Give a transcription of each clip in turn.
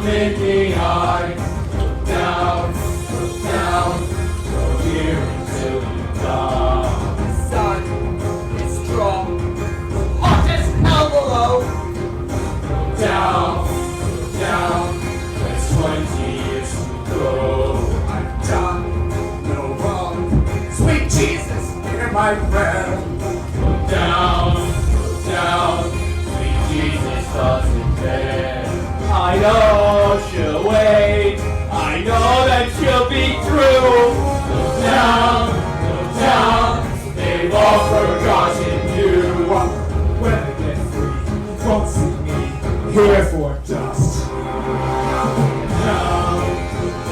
in the eye. Look down, go here until you die. The sun is strong, hot as hell below. Look down, there's 20 years to go. I've done no wrong. Sweet Jesus, hear my prayer. Look down, sweet Jesus doesn't care. I know she'll wait, I know that she'll be true. Look down, they've all forgotten you. When I get free, won't see me here for dust.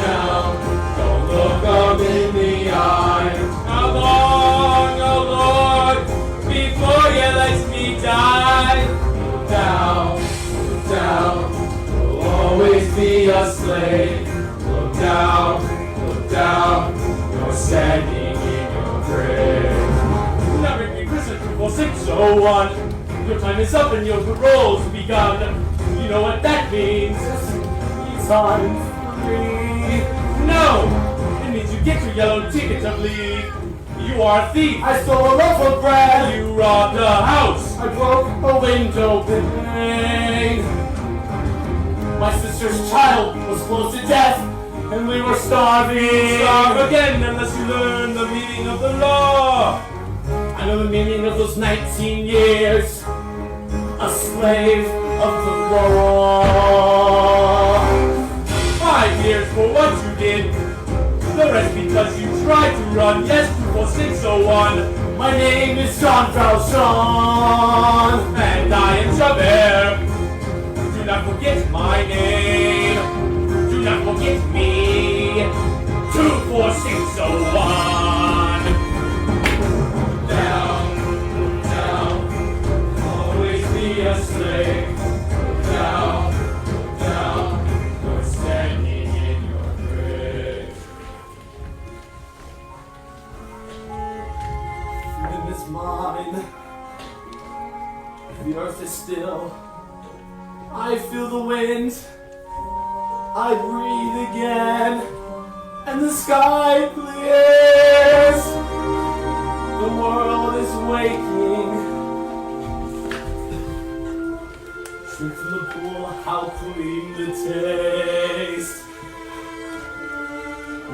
Down, don't look them in the eye. How long, oh Lord, before you let me die? Look down, you'll always be a slave. Look down, you're standing in your grave. Never be Christian before 601. Your time is up and your parole's begun. You know what that means? It's on free. No! It means you get your yellow ticket to bleed. You are a thief. I stole a loaf of bread. You robbed a house. I broke a window Pain. My sister's child was close to death, and we were starving. Starve again unless you learn the meaning of the law. I know the meaning of those 19 years, a slave of the law. 5 years for what you did. The rest because you tried to run. Yes, before 601. My name is John Valjean, And I am Javert. Do not forget my name. Do not forget me. 24601. Down, always be a slave. Down, you're standing in your grave. freedom is mine. The earth is still. I feel the wind. I breathe again, and the sky clears. The world is waking. Drink from the pool, how clean the taste.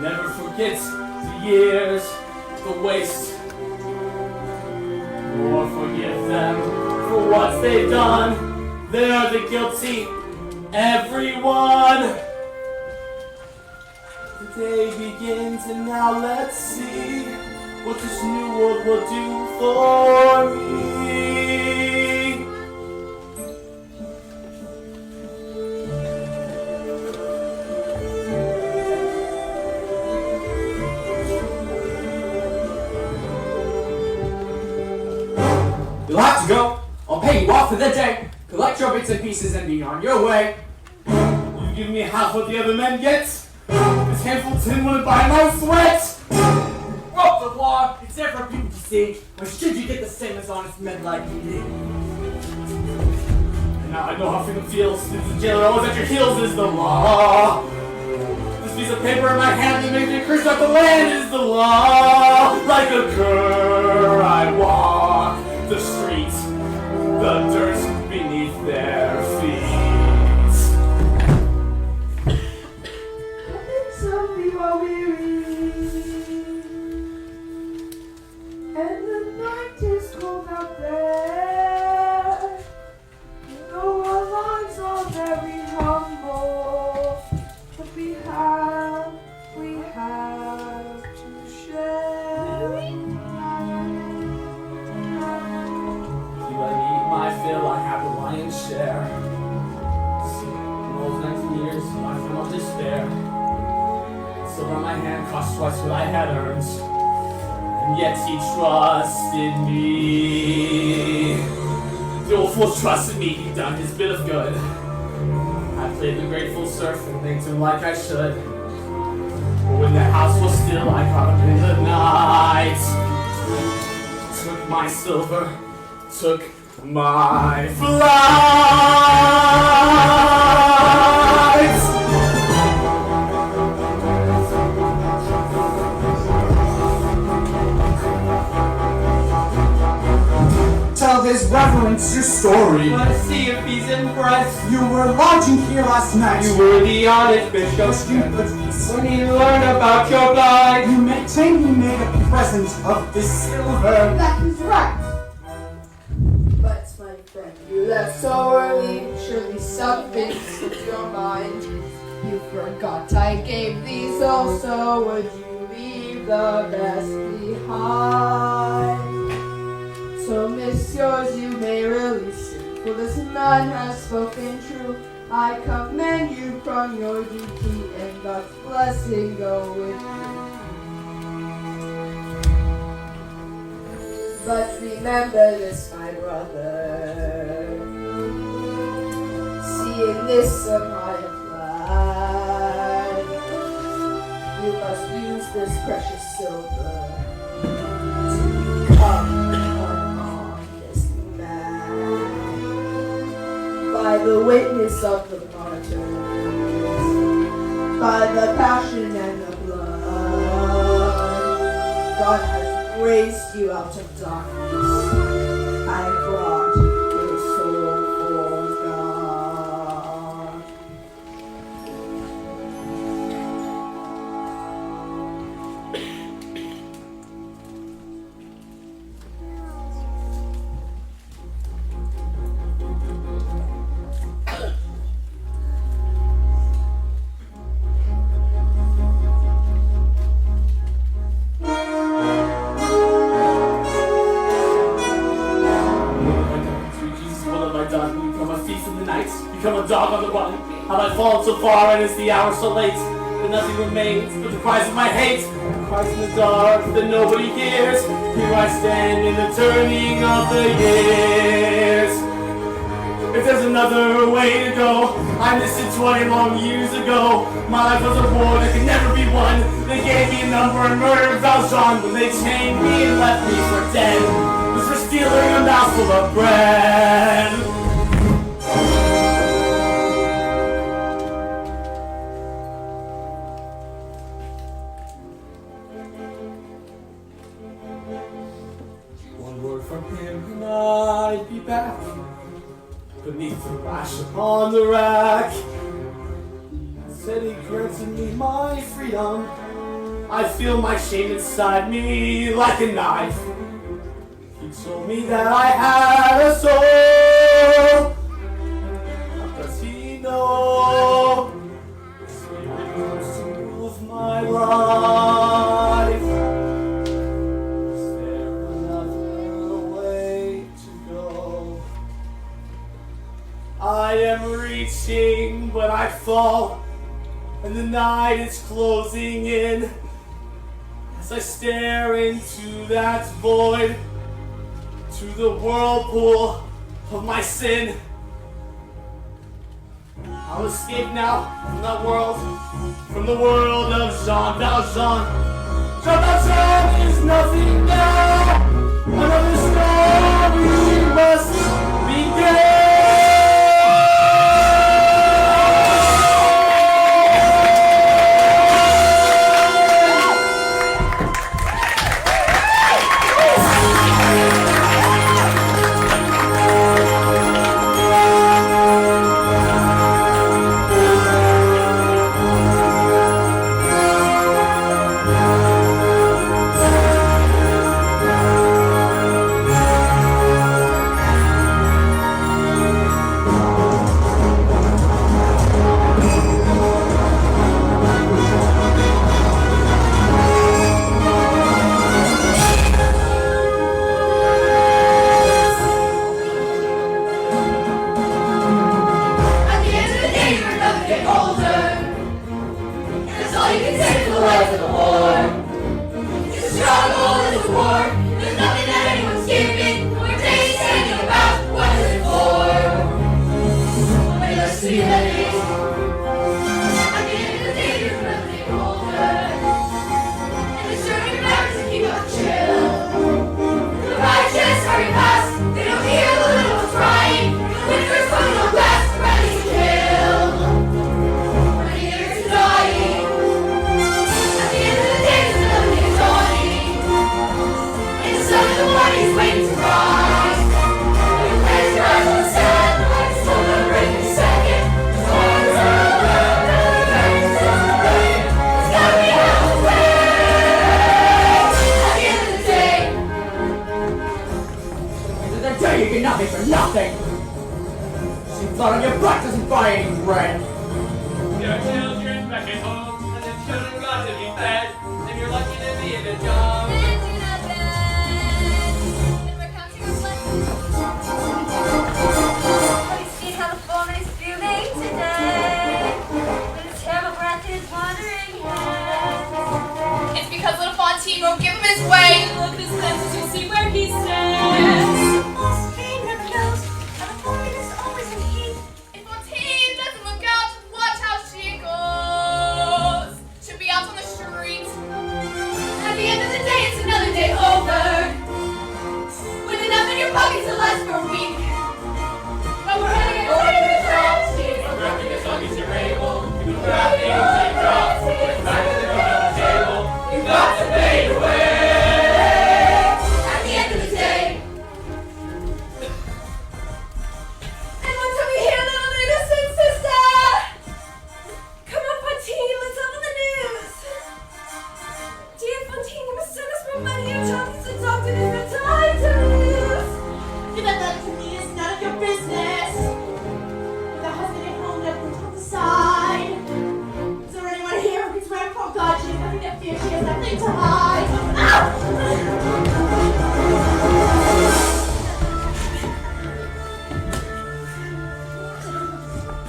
Never forget the years, the waste. Or forgive them for what they've done. They are the guilty, everyone. The day begins, and now let's see what this new world will do for me. You'll have to go. I'll pay you off for the day. Collect your bits and pieces and be on your way. You give me half what the other men get? This handful of tin wouldn't buy my sweat! Broke the law. It's there for people to see. Or should you get the same as honest men like me? And now I know how freedom feels. Since the jailer always at your heels is the law. This piece of paper in my hand that makes me curse out the land is the law. Like a cur I walk the streets, the dirt beneath their feet. Some people are weary, and the night is cold out there. You know our lives are very humble, but we have to share. You let me eat my fill, I have the lion's share. In those 19 years, my friend of despair. Silver on my hand cost twice what I had earned, and yet he trusted me. The old fool trusted me, he done his bit of good. I played the grateful surf and thanked him like I should. But when the house was still, I caught up in the night. Took my silver, took my flight. tell his reverence your story. Let's see if he's impressed. You were lodging here last night. You were the honest bishop. When he learned about your blight, You maintain he made a present of this silver. That is right. But my friend, you left so early. Surely something slipped your mind. You forgot I gave these also. Would you leave the best behind? So, messieurs, you may release him, for this man has spoken true. I commend you from your duty, and God's blessing go with you. But remember this, my brother. See in this a my flag. You must use this precious silver to become an honest man. By the witness of the martyrs, by the passion and the blood, God has raised you out of darkness and brought your soul for God. Become a dog on the run. Have I fallen so far and is the hour so late that nothing remains but the cries of my hate? The cries in the dark that nobody hears. Here I stand in the turning of the years. If there's another way to go, I missed it 20 long years ago. My life was a war that could never be won. They gave me a number and murdered Valjean when they chained me and left me for dead. It was for stealing a mouthful of bread. One word from him and I'd be back beneath the lash upon the rack. Said he granted me my freedom. I feel my shame inside me like a knife. He told me that I had a soul. How does he know? The spirit comes to move my life. Is there another way to go? I am reaching, but I fall, and the night is closing in. As I stare into that void, to the whirlpool of my sin. I'll escape now from that world, from the world of Jean Valjean. Jean Valjean is nothing now. Another story must begin. you get nothing for nothing. She thought on your butt doesn't buy any bread. Your children back at home, and the children got to be fed, and you're lucky to be in a job. And we're counting our blessings. Have you seen how the foreman is feeling today? When his terrible breath is wandering hands. It's because little Fontaine won't give him his way. Look at his lenses, you'll see where he stands. Most finger close, and the foreman is always in heat. If Fontaine doesn't look out, watch how she goes. She'll be out on the street. At the end of the day, it's another day over. With enough in your pocket to last for a week. But we're having a great job. Wrapping as long as you're able. You can grab things and drop. Put back to the meat on the table. You got to pay your way. At the end of the day. And one time we hear little innocent sister. Come on, Fontaine, let's open the news. Dear Fontaine, you must send us more money. Your child is adopted and no time to lose. Give that letter to me, it's none of your business. With a husband at home, never put on the side. Is there anyone here who can swear before God she has nothing to fear, she has nothing to hide?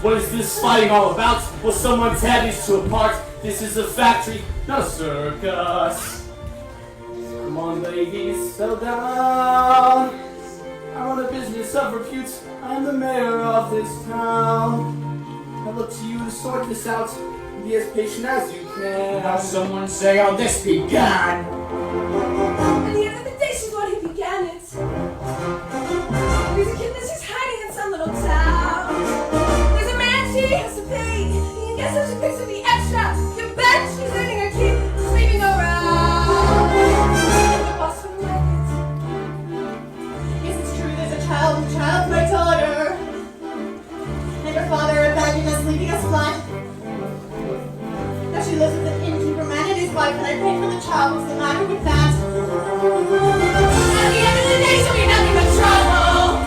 What is this fighting all about? Will someone tear these two apart? This is a factory, not a circus. Come on, ladies, settle down. I run a business of repute. I am the mayor of this town. I look to you to sort this out. Be as patient as you can. Now someone say how this began. At the end of the day, she's what he began it. There's a kid that she's hiding in some little town. There's a man she has to pay. And guess how she picks up the extra? You bet she's earning her keep, sleeping around. The boss wouldn't like it. Yes, it's true, there's a child, my daughter. And her father abandoned us, leaving us blind. Now she lives with an innkeeper man and his wife, and I pray for the child. What's the matter with that? At the end of the day, she'll be nothing but trouble.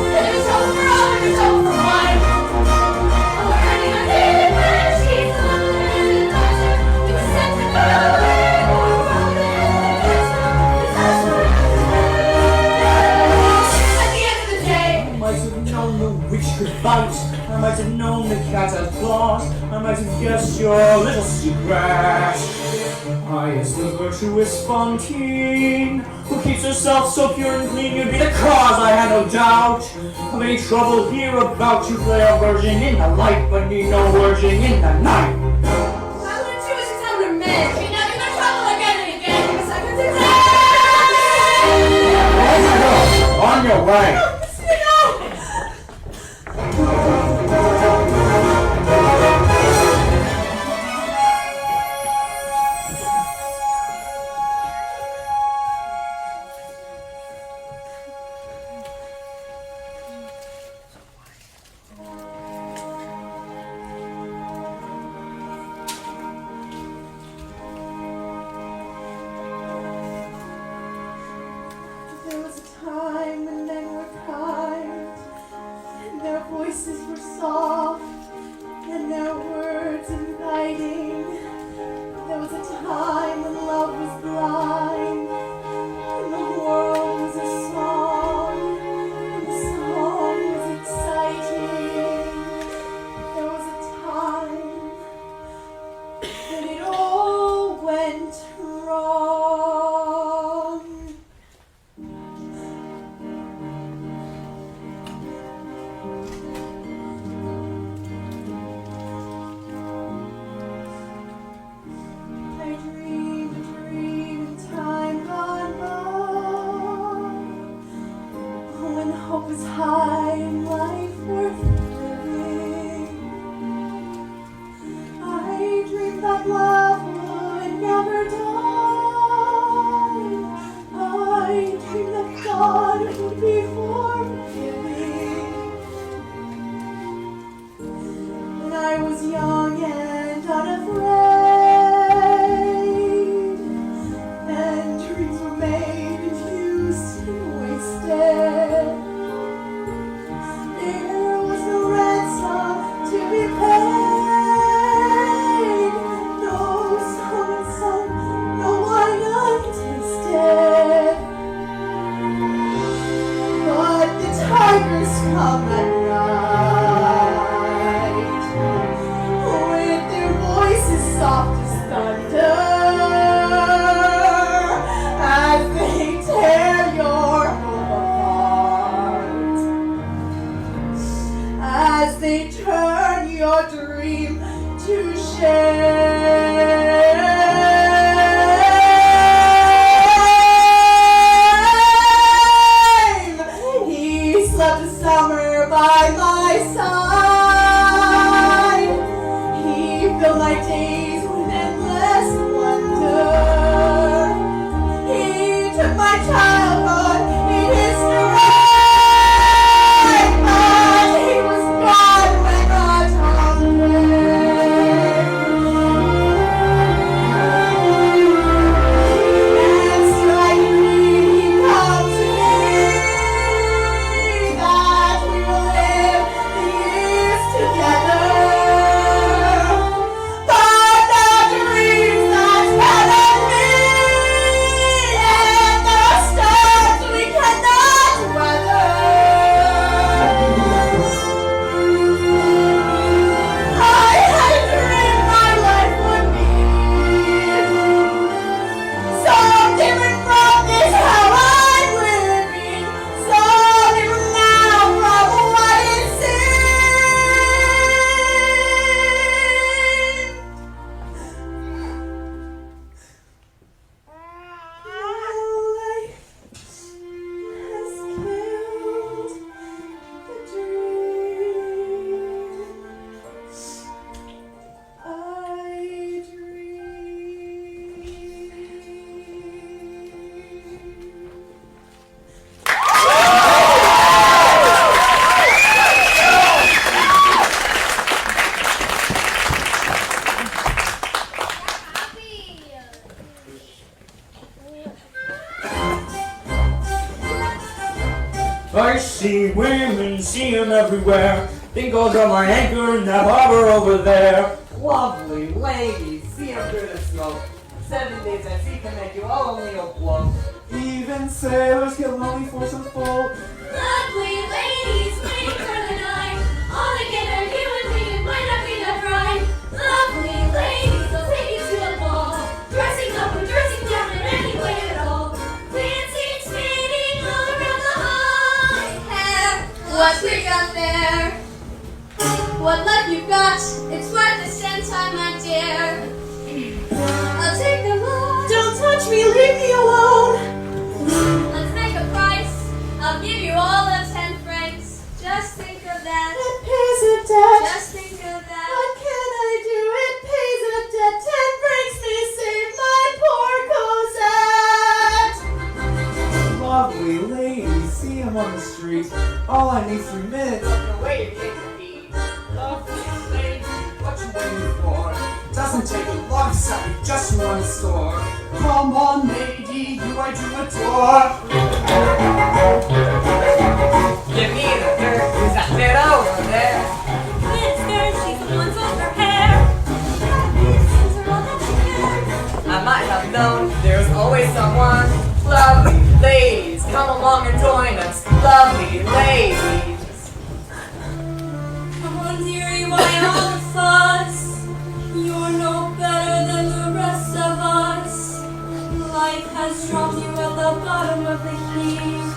And there's trouble for all, and there's trouble for one. Oh, we're earning our daily bread. She's the one who lives in the doctor. We were sent to go away. We're rolling in the disaster. At the end of the day. I might have known the witch could bite. I might have known the cat had claws. I might have guessed your little secret. I is the virtuous Fontaine, who keeps herself so pure and clean. You'd be the cause, I had no doubt, of any trouble hereabout. You play a virgin in the light, but need no virgin in the night. Why wouldn't you wish to tell her men? Be nothing but trouble again and again. Because I could die. On your way. There was a time when men were kind, and their voices were soft, and their words inviting. There was a time when love was blind, and the world was a song, and the song was exciting. There was a time when it all went wrong. I dreamed a dream in time gone by, when hope was high and life worth living. I dreamed that love would never die. I dreamed that God would be forgiving. When I was young and unafraid, and dreams were made and used and wasted. come at night, with their voices soft as thunder, as they tear your home apart, as they turn your dream to shame. He slept a summer by my side. He filled my days with endless wonder. He took my childhood in his stride, but he was gone when autumn and strikingly he comes to me that we will live the years together. But the dreams that cannot be, and the storms we cannot weather. I had dreamed my life would be so different from this how I'm living, so different now from what it seemed. Life has killed the dream I I see women, see them everywhere. Think I'll drop my anchor in that harbor over there. Lovely ladies, see them through the smoke. 7 days at sea can make you only afloat. Even sailors get lonely for some folk. Lovely ladies, waiting for the night. All together, you and me, it might not be that right. Lovely ladies, I'll take you to a ball. Dressing up or dressing down in any way at all. Dancing, spinning all around the hall. Hair, what we got there? What life you got? It's worth the same time, my dear. I'll take the loss. Don't touch me, leave me alone. Let's make a price. I'll give you all of 10 francs. Just think of that. It pays a debt. Just think of that. What can I do? It pays a debt. 10 francs may save my poor Cosette. Lovely ladies, see them on the street. All I need 3 minutes. The way to take the beat. Lovely lady, what you waiting for? Doesn't take a long second, just one store. Come on, lady, you I do adore. Give me the dirt, who's that bit over there? This girl, she's the one with her hair. These are all that she cares. I might have known there's always someone. Lovely ladies, come along and join us. Lovely ladies. Come on, dearie, why all the fuss? You're no better than the rest of us. Life has dropped you at the bottom of the heap.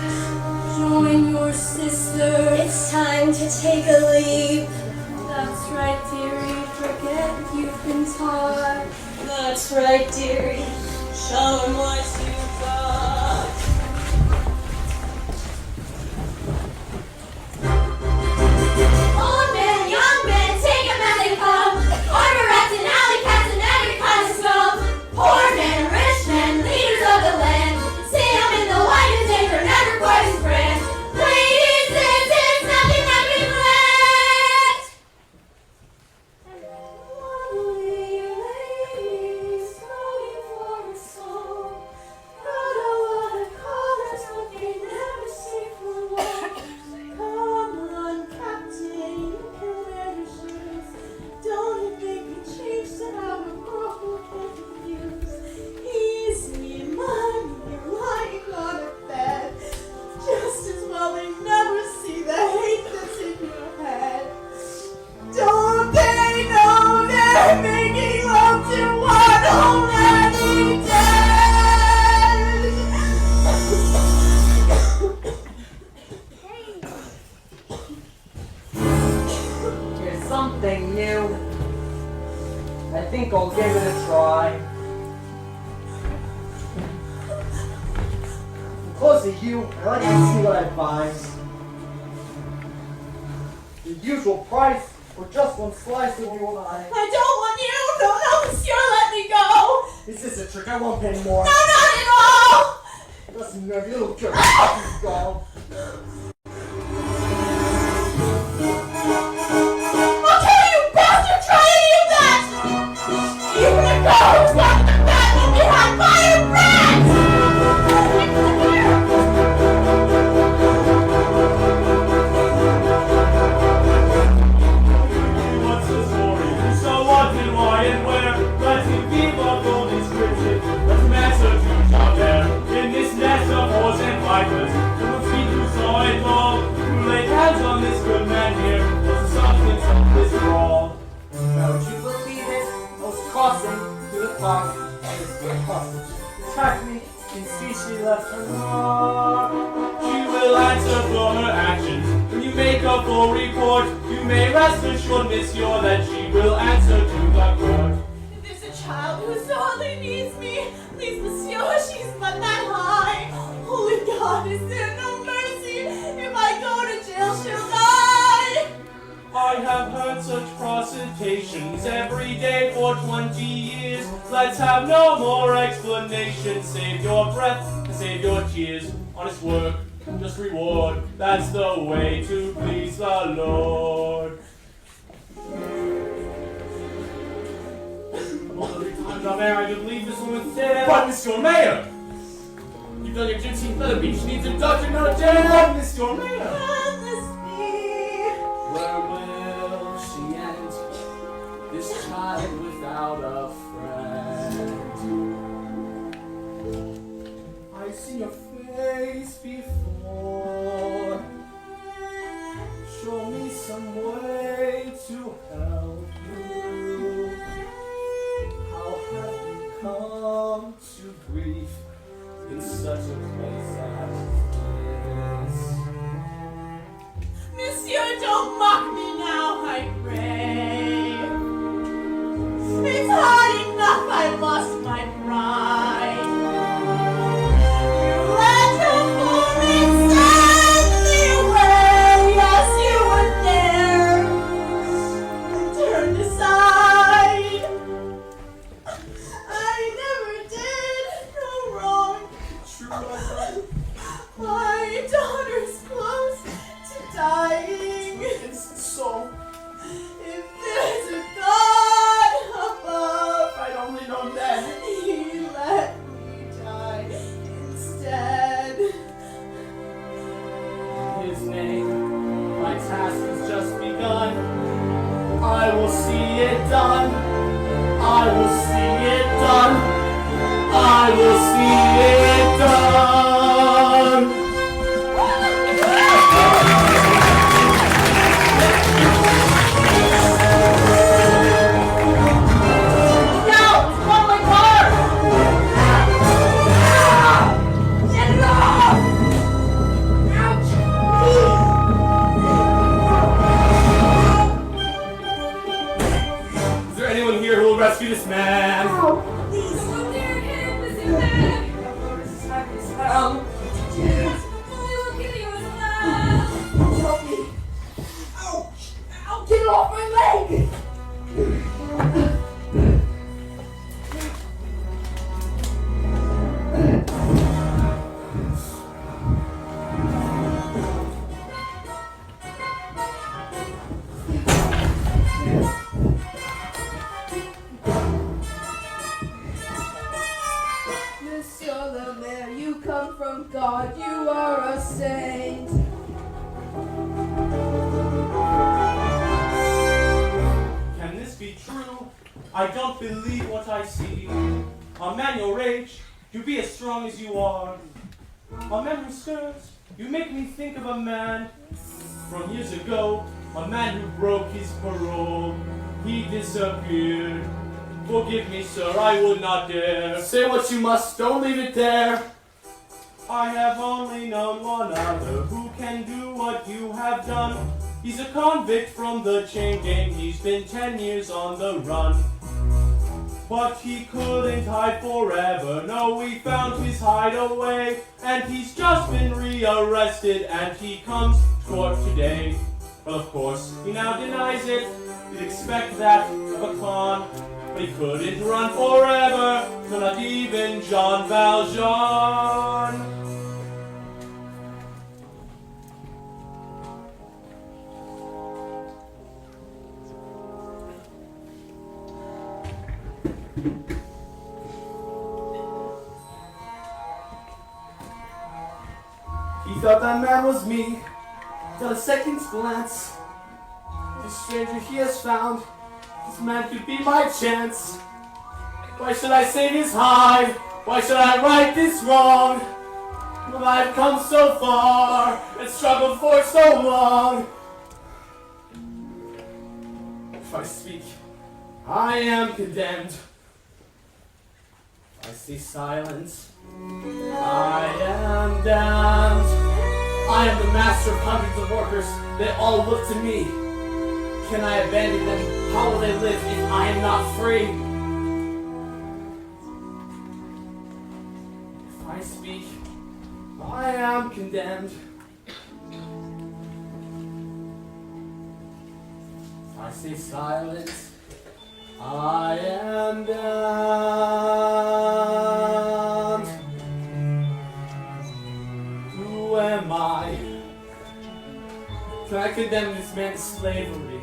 Join your sister. It's time to take a leap. That's right, dearie. Forget you've been taught. That's right, dearie. Show them what you've got. Old men, young men, take them as they come. Armor rats and alley cats and every kind of scum. Poor men, rich men, leaders of the land. See them in the light and they are never quite as grand. Ladies, this is nothing that we planned. Lovely ladies, longing for a soul. think I'll give it a try. Close to you, I'd like to see what I buy. The usual price, or just one slice of your eye. I don't want you! No, monsieur, let me go! Is this a trick? I won't pay more. No, not at all! Listen, you little jerk. He's gone. I'll kill you, bastard! Try any of that! You wanna go? Who's got the bat will be had by a rat! What's the story? Who, so what and why and where? Let's give up all description. Let's master who's out there in this nest of whores and vipers. From the feet who saw it all, who laid hands on this good man here, was the substance of this brawl. Now would you believe it? I was crossing through the park, and this great hostage attacked me. You can see she left her mark. She will answer for her actions. When you make a full report, you may rest assured, monsieur, that she will answer to the court. If there's a child who sorely needs me, please, monsieur, she's but that high. Holy God, is there no mercy? If I go to jail, she'll die. I have heard such procitations every day for 20 years. Let's have no more explanation. Save your breath and save your tears. Honest work, just reward. That's the way to please the Lord. All the times I'm there, I believe this woman's dead. But, Monsieur Mayor! You've done your gypsy feather beach. She needs a doctor, not a jail. But, Monsieur Mayor! Can this be? Where will she end? This child without a friend. I've seen your face before. Show me some way to help you. How have you come to grief in such a place as this? Monsieur, don't mock me now, I pray. It's hard enough I lost my pride. You let your foreign send me away. Yes, you were there and turned aside. I never did no wrong. My daughter's close to dying. It's so. If there's a God above, I'd only known then. He let me die instead. In His name, my task has just begun. I will see it done. I will see it done. I will see it done. Is there anyone here who will rescue this man? Someone there, help us in there. Help. Only look at you as well. Help me. Ouch. Ow, get off my leg. Monsieur le Maire, you come from God, you are a saint. Can this be true? I don't believe what I see. A man your age, you be as strong as you are. A man who stirs, you make me think of a man from years ago. A man who broke his parole, he disappeared. Forgive me, sir, I would not dare. Say what you must, don't leave it there. I have only known one other who can do what you have done. He's a convict from the chain gang, he's been 10 years on the run. But he couldn't hide forever. No, we found his hideaway, and he's just been rearrested, and he comes to court today. But of course, he now denies it. You'd expect that of a con, but he couldn't run forever. No, not even Jean Valjean. He thought that man was me. Without a second's glance, the stranger he has found, this man could be my chance. Why should I save his hide? Why should I right this wrong? When I've come so far and struggled for so long. If I speak, I am condemned. If I say silence, I am damned. I am the master of hundreds of workers. They all look to me. Can I abandon them? How will they live if I am not free? If I speak, I am condemned. If I say silence, I am damned. Who am I? Can I condemn this man to slavery?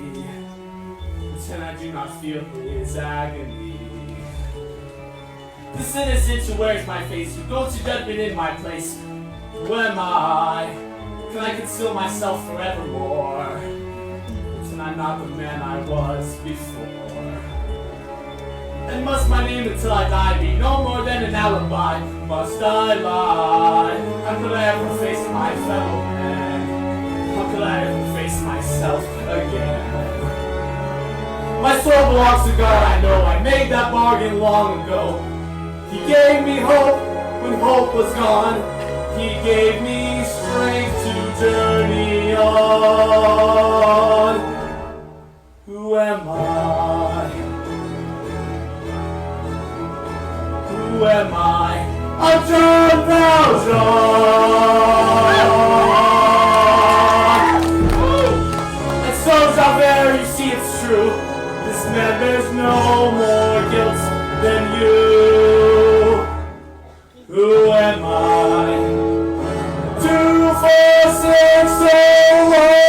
Pretend I do not feel his agony. The innocent who wears my face, who goes to judgment in my place. Who am I? Can I conceal myself forevermore? Pretend I'm not the man I was before. And must my name until I die be no more than an alibi? Must I lie? How could I ever face my fellow man? How could I ever face myself again? My soul belongs to God, I know. I made that bargain long ago. He gave me hope when hope was gone. He gave me strength to journey on. Who am I? Who am I? I'm Jean Valjean! And so, Javert, you see it's true. This man bears no more guilt than you. Who am I? 2, 4, 6, so long.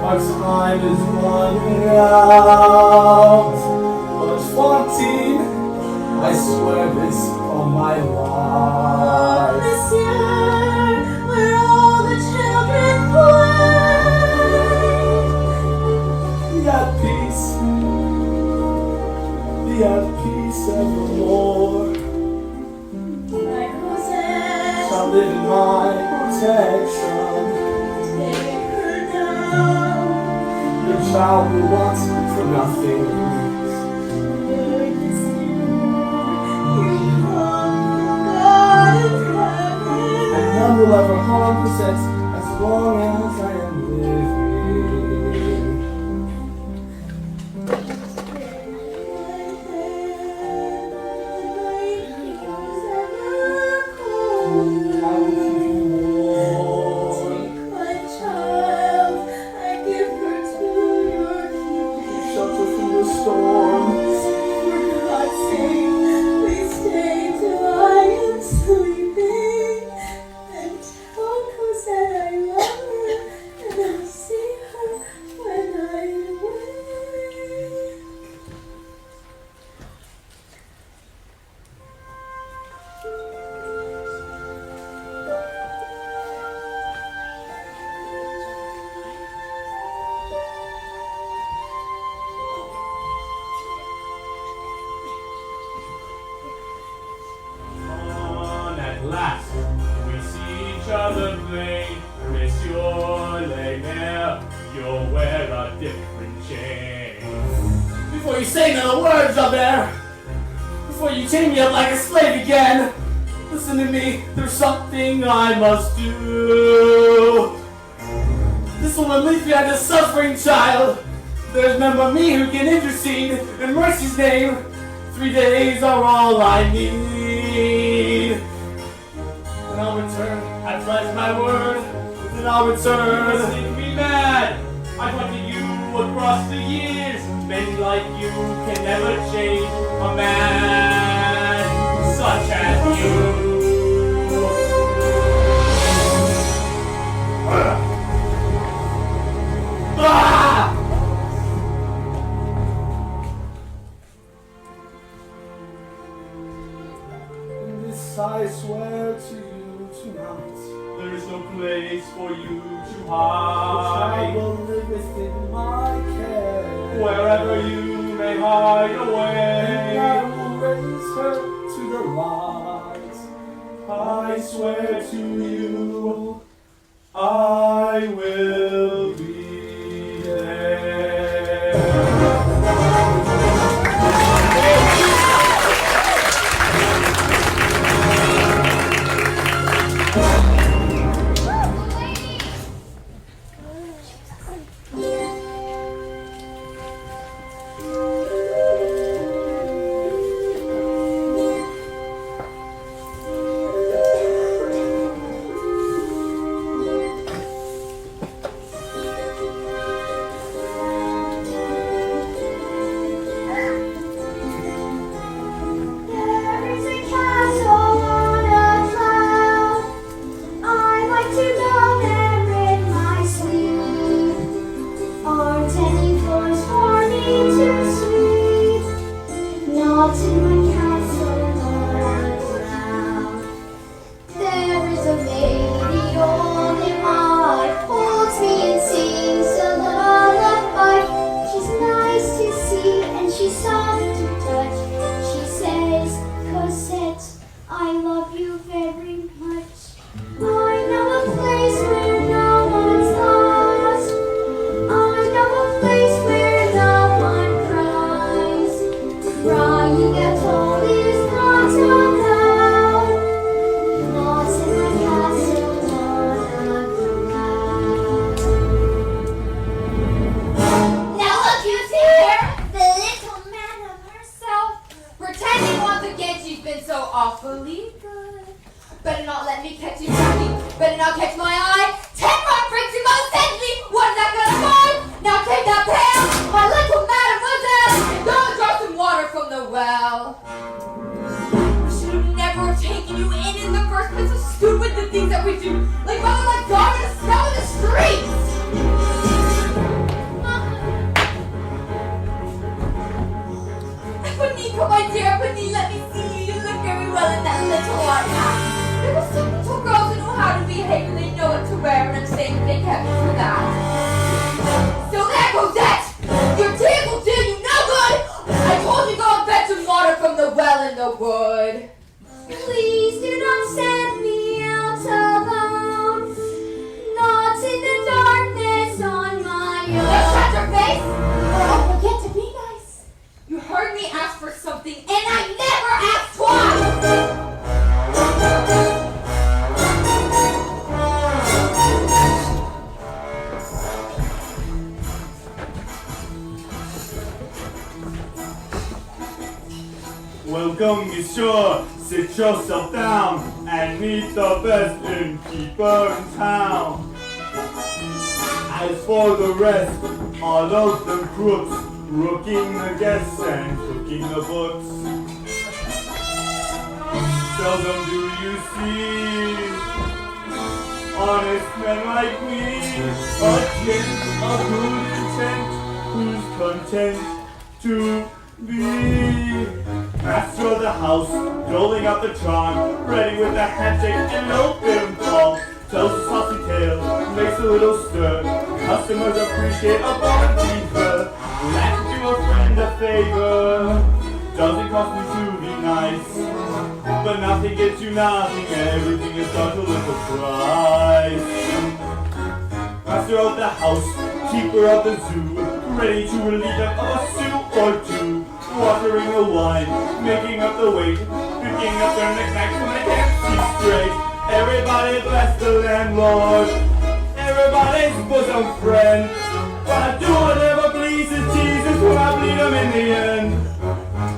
Our time is running out. But 14, I swear this on my life. Monsieur, where all the children play. Be at peace. Be at peace evermore. Like Cosette, Shall live in my protection. take child will want for nothing. Goodness you come, God of heaven. And none will ever harm possess as long as I am living. Last, we see each other plain. Monsieur Le Maire, you'll wear a different chain. Before you say another words up there, before you chain me up like a slave again, listen to me, there's something I must do. This will alleviate the suffering child. There's none but me who can intercede in mercy's name. 3 days are all I need. Then I'll return, I pledge my word, then I'll return. Make me mad. I wanted you across the years. Men like you can never change a man such as you. Ah! And this I swear to you tonight. There is no place for you to I hide. will live within my care. Wherever you may hide And I away, will raise her to the light. I swear to you, I will be there. There is a castle on a cloud. I like to go there in my sleep. Aren't any floors for me to sweep? Not in my castle on a cloud. There is a lady old and high, holds me and sings a lullaby. She's nice to see and she's soft to touch. She says, Cosette, I love you very much. I know a place where no one's lost. I know a place where no one cries. Crying at all is not allowed. Not in the castle on a cloud. Now look who's here! The little man of herself. Pretending once again she's been so awfully good. Better not let me catch you napping. Better not catch my eye. 10 more bricks you most deadly. What's that gonna find? Now take that pail, my little mademoiselle, and go and draw some water from the well. I should have never taken you in the first place. So stupid the things that we do. Like mother, like daughter, to smell in the streets. Benita, my dear, Benita, let me see you. You look very well in that little white hat. There were some little girls who know how to behave and they know what to wear, and I'm saying thank heaven for that. So there, Cosette! Your tears will do you no good! I told you go and fetch some water from the well in the wood. Please do not send me out alone. Not in the darkness on my Just own. shut your face! sure, sit yourself down and meet the best innkeeper in town. As for the rest, all of them crooks, rooking the guests and cooking the books. Seldom do you see honest men like me, a gent of good intent, who's content to be master of the house, doling out the charm, ready with a handshake and open palm. Tells a saucy tale, makes a little stir. Customers appreciate a barkeeper. Let's do a friend a favor. Doesn't cost me to be nice, but nothing gets you nothing. Everything is done to little price. Master of the house, keeper of the zoo, ready to relieve them of a suit or two. Watering the wine, making up the weight, picking up their knickknacks when they can't see straight. Everybody bless the landlord, everybody's bosom friend. But do whatever pleases Jesus when I bleed them in the end.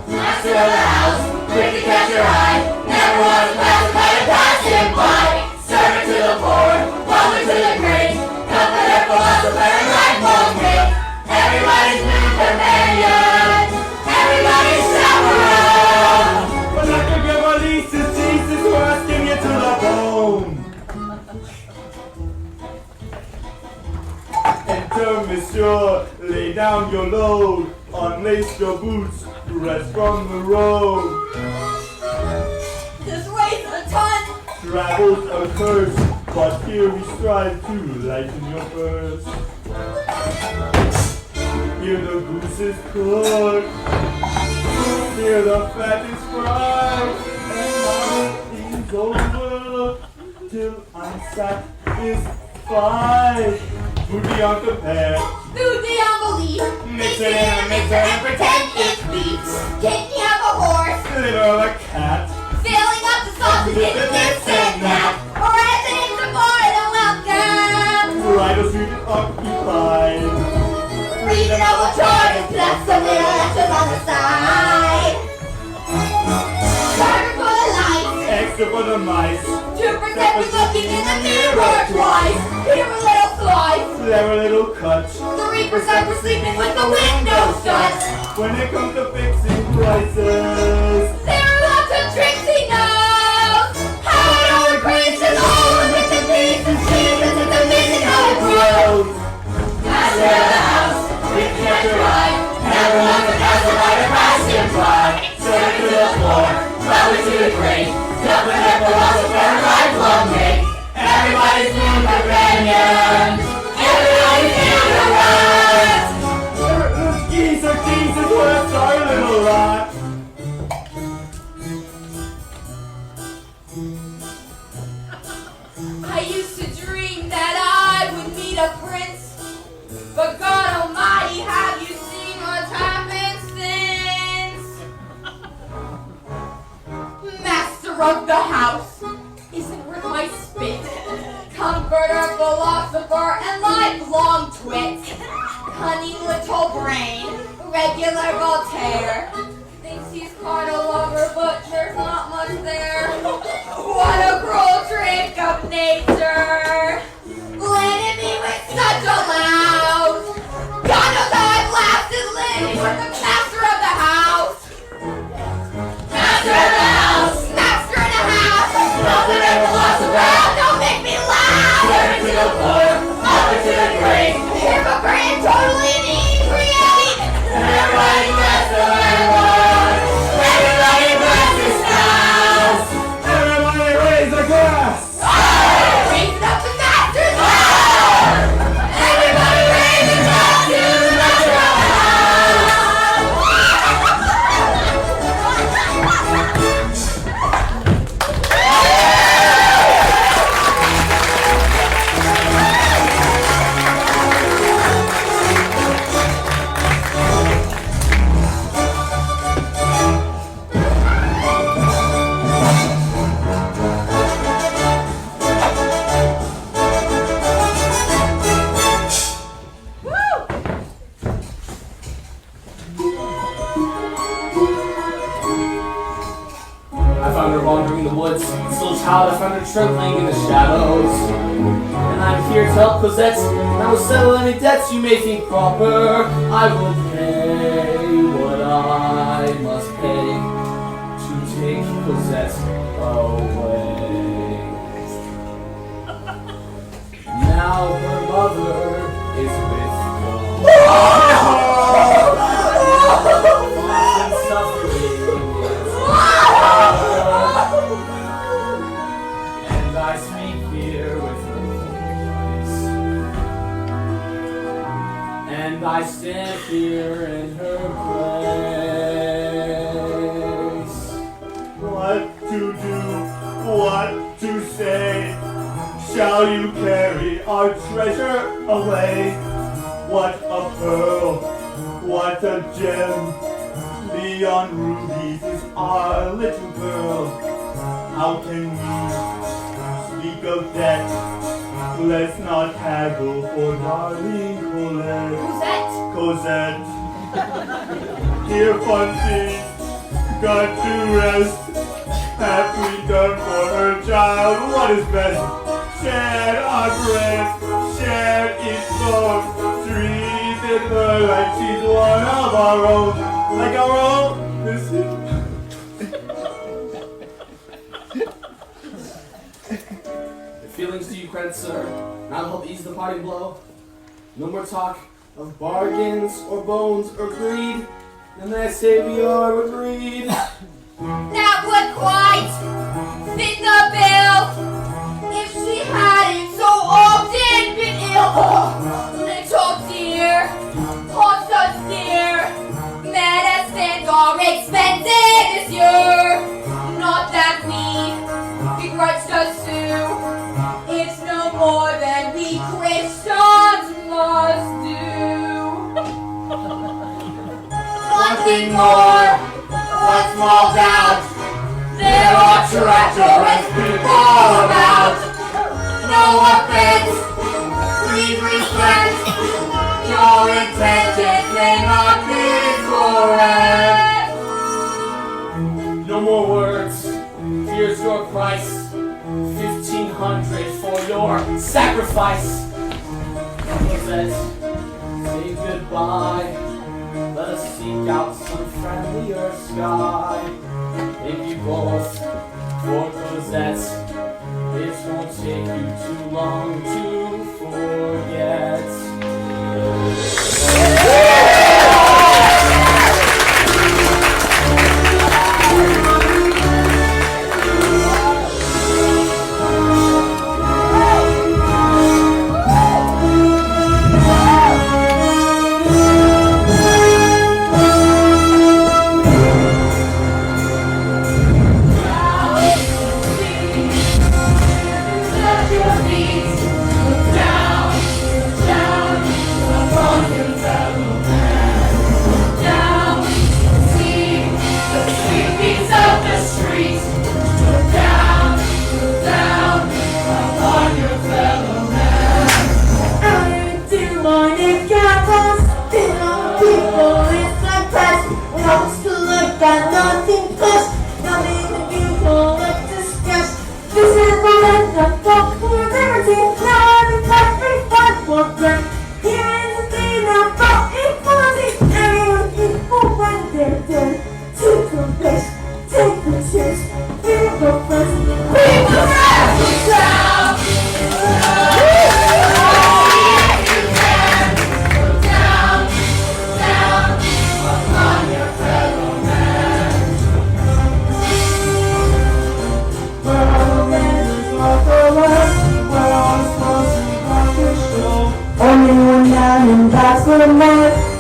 Master of the house, quick to catch your eye, never was passed by a passing by. Servant to the poor, welcome to the great, comforter, philosopher, and lifelong mate. Everybody's new companion, everybody's chaperone. But like a good release is Jesus, we're asking you to the bone. Enter, monsieur, lay down your load, unlace your boots, rest from the road. This weighs a ton. Travel's a curse, but here we strive to lighten your purse. Here the goose is cooked, here the fat is fried, and now it's over till I'm satisfied. Food beyond compare, Food beyond belief. mix it in a mixer and pretend it's beef. Kidney of a horse. liver of a cat. Filling up the sausage in a distant nap. Or residents are more than welcome. Bridal Street is occupied. Reading over charges plus some little extras on the side. Charter for the lights. Extra for the mice, 2% for looking in the mirror twice. Here a little slice. there a little cut. 3% for sleeping with the windows shut. When it comes to fixing prices, There are lots of tricks he knows. How it all agrees and all the bits and pieces. Jesus, it's amazing how it grows. Master of the house, we can't drive. Never want to pass the light or pass him by. Servant to the poor, welcome to the great. Comfort and philosopher, lifelong mate. Everybody's new companion. Everybody's new to us. Jesus, what a sorry little lot. I used to dream that I would meet a prince, but God Almighty, have you seen what's happened since? Master of the house isn't worth my spit. Comforter, philosopher, and lifelong twit. Cunning little brain, regular Voltaire. Thinks he's quite a lover, but there's not much there. What a cruel trick of nature! Landed me with such a loud. God knows how I've laughed and lived with the master of the house. Master of the house! Master of the house! Nothing and philosopher! Don't make me laugh! Servant to the poor, mother to the great. Hypocrite and totally inebriate! Everybody bless the landlord! Everybody bless his found her wandering in the woods. Still a child, I found her trembling in the shadows. And I'm here to help Cosette, and I will settle any debts you may think proper. I will pay what I must pay to take Cosette away. Now her mother is with God. And suffering is and I speak here with her voice, and I stand here in her place. What to do, what to say? Shall you carry our treasure away? What a pearl, what a gem. Beyond rubies is our little girl. How can we speak of debt? Let's not haggle for darling Colette. Cosette. Dear Fonzie, got to rest. Have we done for her child what is best? Share our bread, share its love. Treated her like she's one of our own. Like our own. Listen. Your feelings to you credit, sir. Now to help ease the parting blow. No more talk of bargains or bones or greed. And I say we are agreed. That would quite fit the bill if she hadn't so often been ill. Little dear, cost us dear. Medicines are expensive this year. Not that we begrudge the sue. It's no more than we Christians must do. One thing more, one small doubt. There are treacherous people about. No offense, please respect. Your intentions may not be correct. No more words. Here's your price. 1,500 for your sacrifice. Cosette, say goodbye. Let us seek out some friendlier sky. Thank you both for Cosette. It won't take you too long to forget.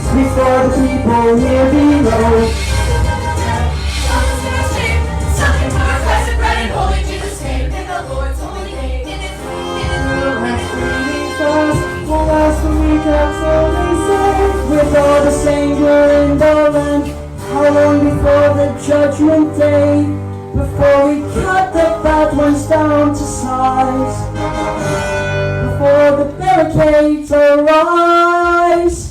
Before the people here below. Something for our Christ and bread and holy Jesus' name, in the Lord's holy name, in His Will last a week, that's all they say. With all the savior in the land, how long before the judgment day? Before we cut the bad ones down to size, before the barricades arise.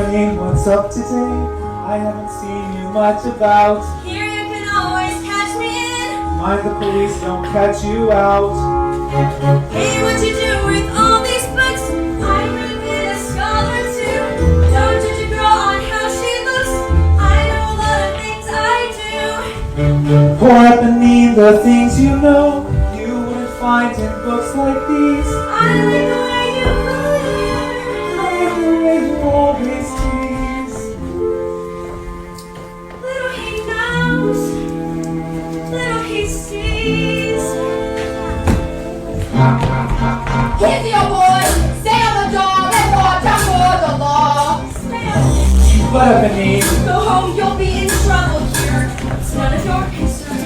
Evening, what's up today? I haven't seen you much about. Here you can always catch me in. Mind the police don't catch you out. Hey, what you do with all these books? I'm gonna be a scholar too. Don't judge a girl on how she looks. I know a lot of things I do. Pour up beneath the things you know you wouldn't find in books like these. I like the way you look. I like the way you always tease. Little he knows, little he sees. Here's your boy. Stay on the door and watch out for the law. What up beneath? Go home, you'll be in trouble here. It's none of your concern.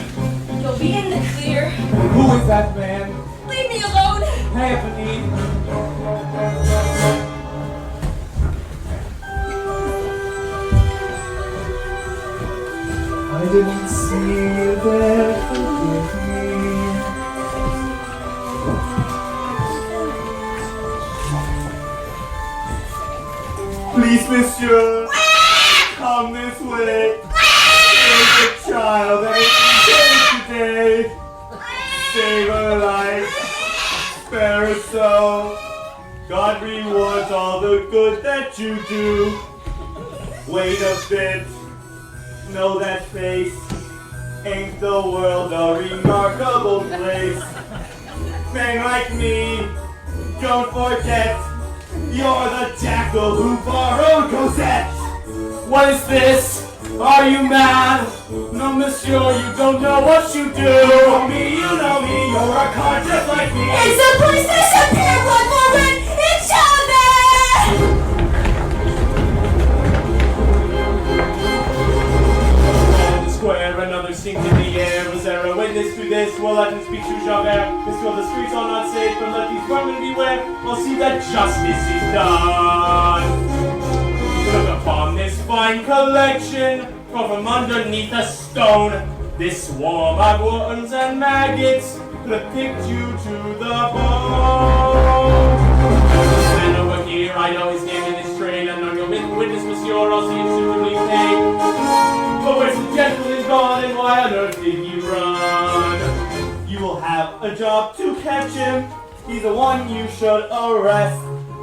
You'll be in the clear. Who is that man? Leave me alone. Hey, beneath. I didn't see you there, forgive me. Please, monsieur, come this way. There's a child that is today. Save her life, spare her soul. God rewards all the good that you do. Wait a bit, know that face. Ain't the world a remarkable place? Men like me, don't forget, you're the jackal who borrowed Cosette. What is this? Are you mad? No, monsieur, you don't know what you do. You know me, you're a con just like me. It's a police station, pair one more in each other. On the square, another sinks in the air. Was there a witness to this? Well, I can speak to Javert. This well, the streets are not safe, but let these vermin beware. I'll see that justice is done. Look upon this fine collection, from underneath a stone. This swarm of worms and maggots could have picked you to the bone. Then over here, I know his name in this train, and on your witness, monsieur, I'll see him suitably paid. But where's the gentleman gone, and why on earth did he run? You will have a job to catch him. He's the one you should arrest.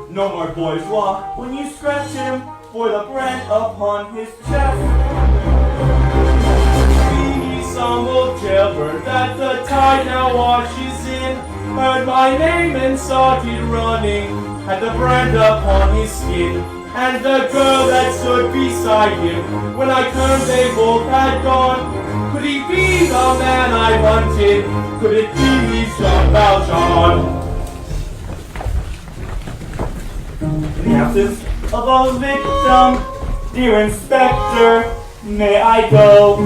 No more bourgeois when you scratch him for the brand upon his chest. Be some old jailbird that the tide now washes in, heard my name and started running, had the brand upon his skin. And the girl that stood beside him, when I turned they both had gone. Could he be the man I wanted? Could it be Jean Valjean? In the absence of a victim, dear inspector, may I go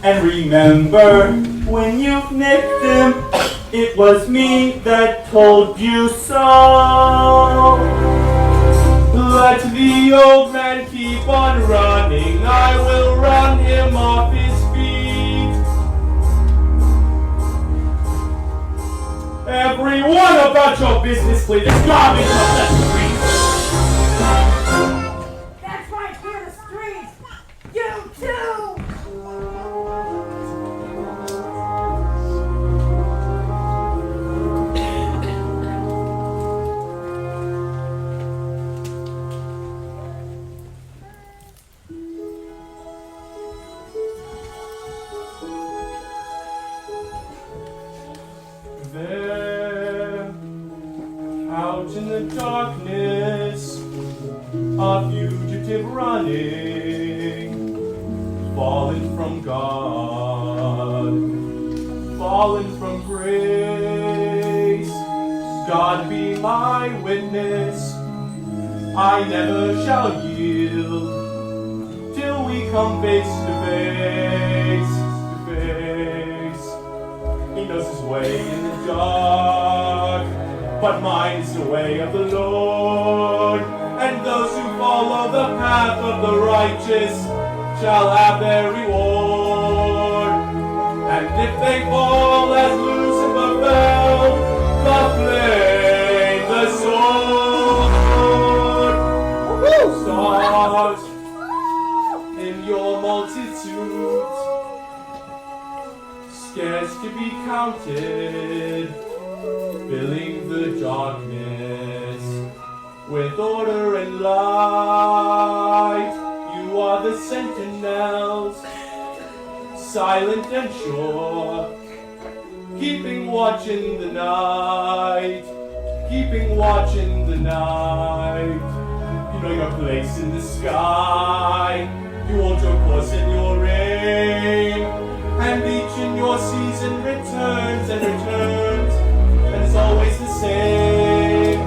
and remember when you nicked him? It was me that told you so. Let the old man keep on running, I will run him off his feet. Everyone about your business, please. This garbage off the street. That's right, we're the streets! You too! There, out in the darkness, a fugitive running, fallen from God, fallen from grace. God be my witness, I never shall yield till we come face to face, to face. He knows his way in the dark, but mine is the way of the Lord. And those who follow the path of the righteous shall have their reward. And if they fall as Lucifer fell, the flame, the sword, to be counted, filling the darkness with order and light. You are the sentinels, silent and sure, keeping watch in the night, keeping watch in the night. You know your place in the sky, you hold your course in your aim, and each in your season returns and returns, and it's always the same.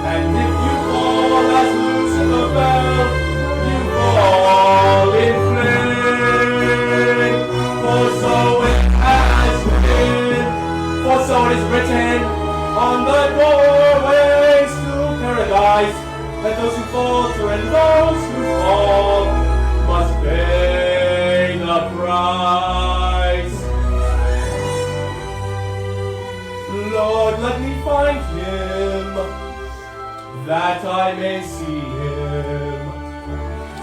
And if you fall as Lucifer fell, you fall in flame. For so it has been, for so it is written on the doorways to paradise, that those who falter and those who fall must pay the price. Lord, let me find him, that I may see him.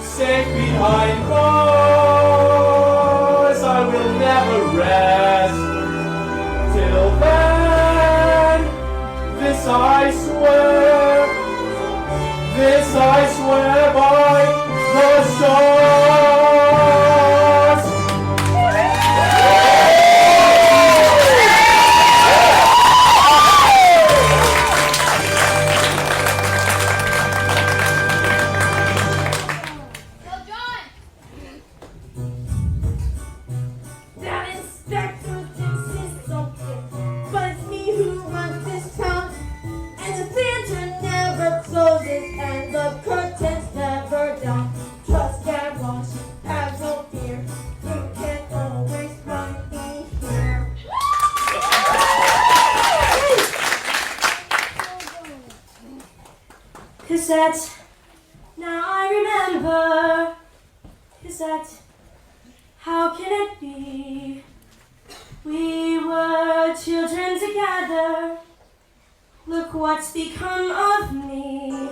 Safe behind bars, I will never rest. Till then, this I swear, this I swear by the stars. That inspector thinks he's so good, but it's me who runs this town. And the theater never closes, and the curtains never down. Trust garage, have no fear. You can always find me here. Cassette, now I remember. Cassette, how can it be? We were children together. Look what's become of me.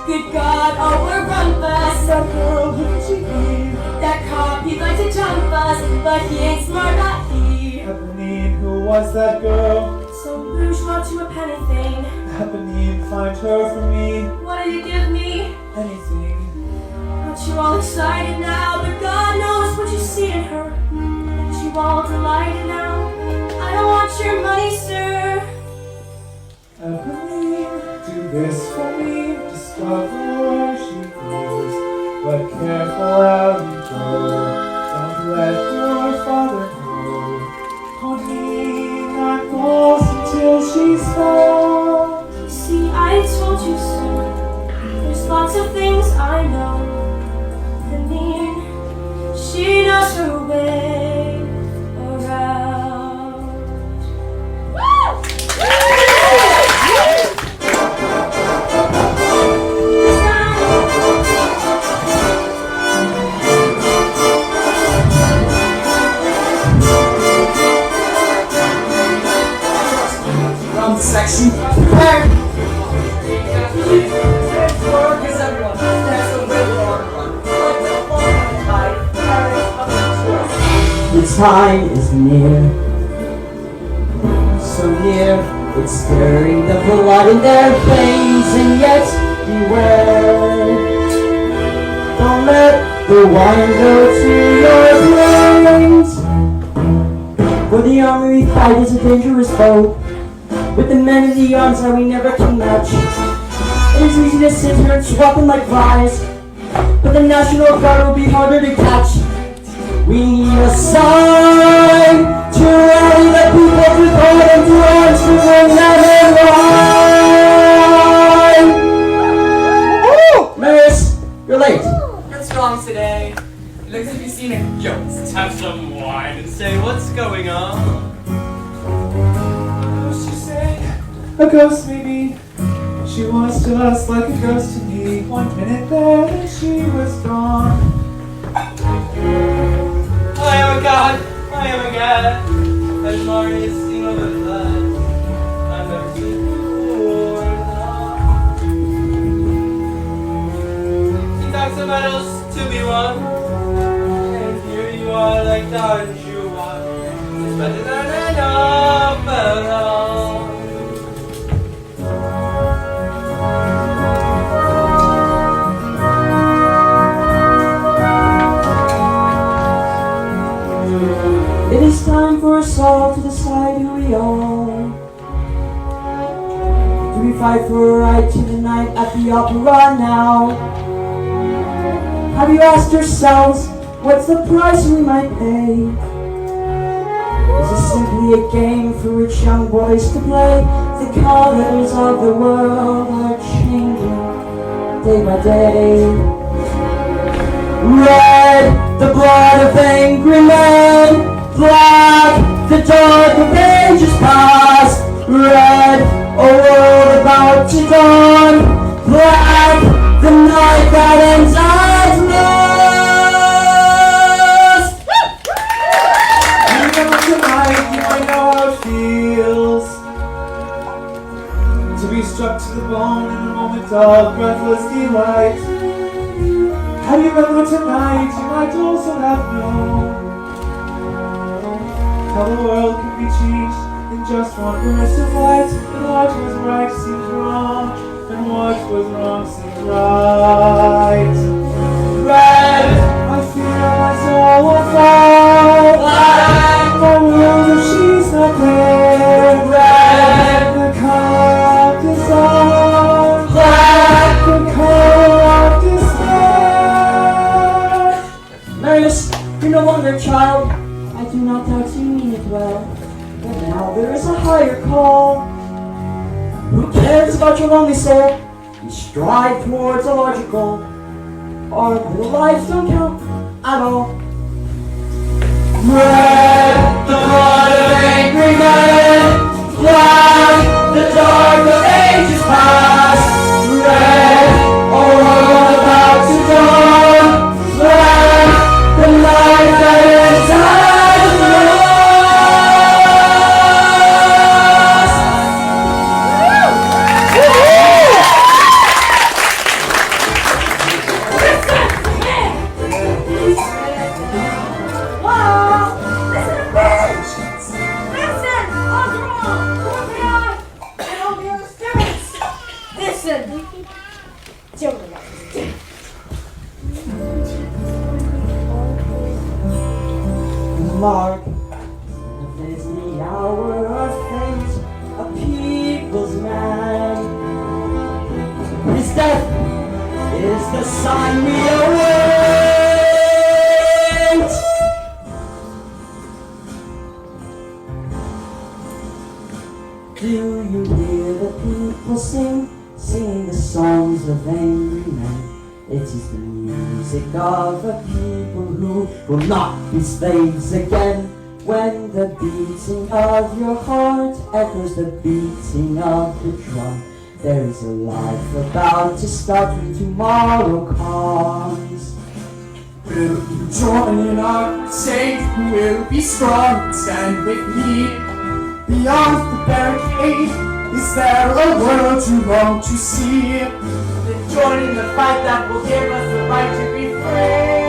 Good God, oh, we're rumpus. That girl, who did she be? That cop, he'd like to jump us, but he ain't smart, not he. Eponine, who was that girl? So bourgeois to a penny thing. Eponine, find her for me. What did you give me? Anything. Aren't you all excited now? But God knows what you see in her. Aren't you all delighted now? I don't want your money, sir. Eponine, do this for me. Discover where she goes, but careful how you go. Don't let your father know. Eponine, not close until she's found. See, I told you so. There's lots of things I know. I mean, she knows her way around. Woo! From section prepare. Work is everyone. That's the way we are run. The time is near, so near, it's stirring the blood in their veins, and yet beware. Don't let the wine go to your brains. For the army we fight is a dangerous foe. With the men in the arms that we never can match. It is easy to sit here and swap them like flies, but the National Guard will be harder to catch. We need a sign to rally the people to call them to arms to bring them in line. Oh, Maris, you're late. You're strong today. It looks like you've seen a ghost. Let's have some wine and say what's going on. What did she say? A ghost, maybe. She was just like a ghost to me. 1 minute there, then she was gone. I am a god, I am a god. As Marius sing of the blood, I've never seen before. He talks of battles to be won, and here he Don Juan is better than an opera. It is time for us all to decide who we are. Do we fight for a right to the night at the opera now? Have you asked yourselves what's the price we might pay? Is it simply a game for rich young boys to play? The colors of the world are changing day by day. Red, the blood of angry men. Black, the dark of ages past. Red, a world about to dawn. Black, the night that ends at last. You remember tonight, you might know how it feels to be struck to the bone in a moment of breathless delight. How do you remember tonight, you might also have known how the world can be changed in just one burst of light. And what was right seems wrong, and what was wrong seems right. Red, I feel my soul will fall. Black, my world if she's not there. Red, the color of desire. Black, the color of despair. Marius, you're no longer a child. I do not doubt you mean it well, but now there is a higher call. Who cares about your lonely soul? You strive towards a larger goal. Our little lives don't count at all. Red, the blood of angry men. Black, the dark of ages past. Red, a world about to dawn. Black, the night that ends at last. Mark, it is the hour of fate, a people's man. His death is the sign we await. Do you hear the people singing the songs of angry men? It is the music of a people who will not be slaves again. When the beating of your heart echoes the beating of the drum, there is a life about to start when tomorrow comes. Will you join our saint who will be strong? Stand with me beyond the barricade. Is there a world you long to see? Then join in the fight that will give us the right to be free.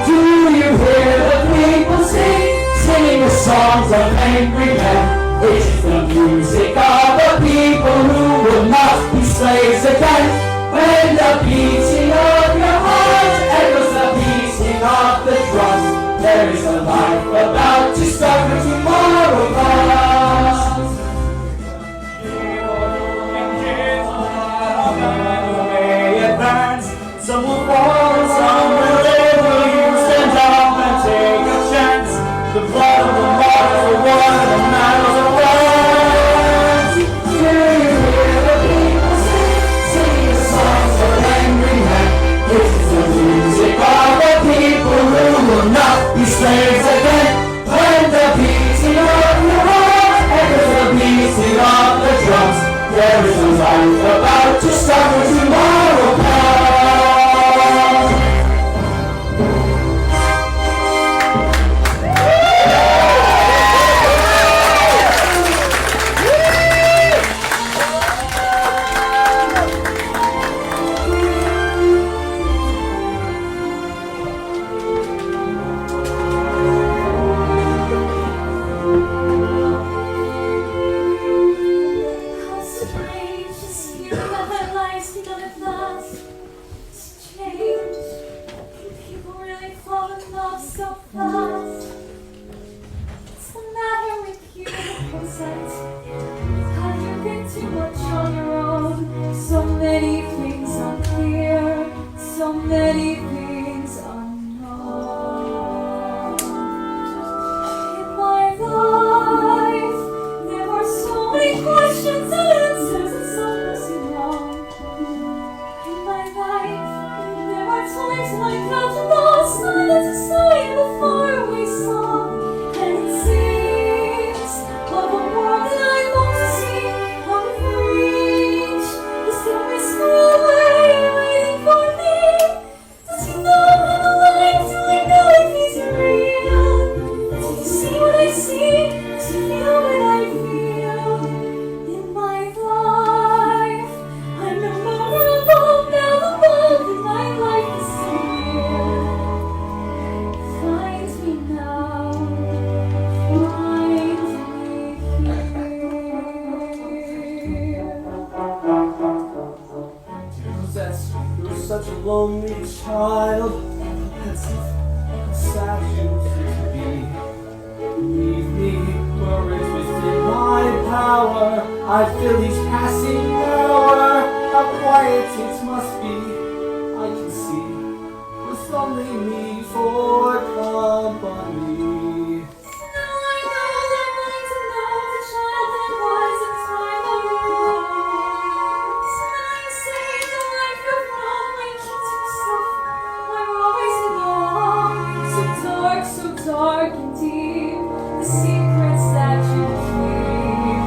Do you hear the people singing the songs of angry men? It is the music of a people who will not be slaves again. When the beating of your heart echoes the beating of the drums, there is a life about to start when tomorrow comes. Some will fall and some will live. Will you stand up and take a chance? The blood of the martyrs for one, the man of the world. Do you hear the people singing the songs of angry men? It is the music of a people who will not be slaves again. When the beating of your heart echoes the beating of the drums, there is a life about to start when tomorrow comes. fuss. What's the matter with you, Cosette? Have you been too much on your own? So many things unclear, so many things unknown. In my life, there are so many questions and answers and some missing wrong. In my life, there are times when I count lost, silence aside of a faraway song, and it seems of a world that I long to see, out of reach. Is there a whisper away, waiting for me? Does he know I'm alive? Do I know if he's real? Do you see what I see? Does he feel what I feel? In my life, I'm no longer alone. Now the love in my life is so near. Find me now. Find me here. Dear Cosette, you were such a lonely child. How sad you used to be. Leave me, were it within my power, I'd fill each passing hour. How quiet it must be, I can see, with only me for company. Now I know that right to know the child that was in time of rose. When I say the life of wrong, I keep to myself. I'm always alone. So dark and deep, the secrets that you keep.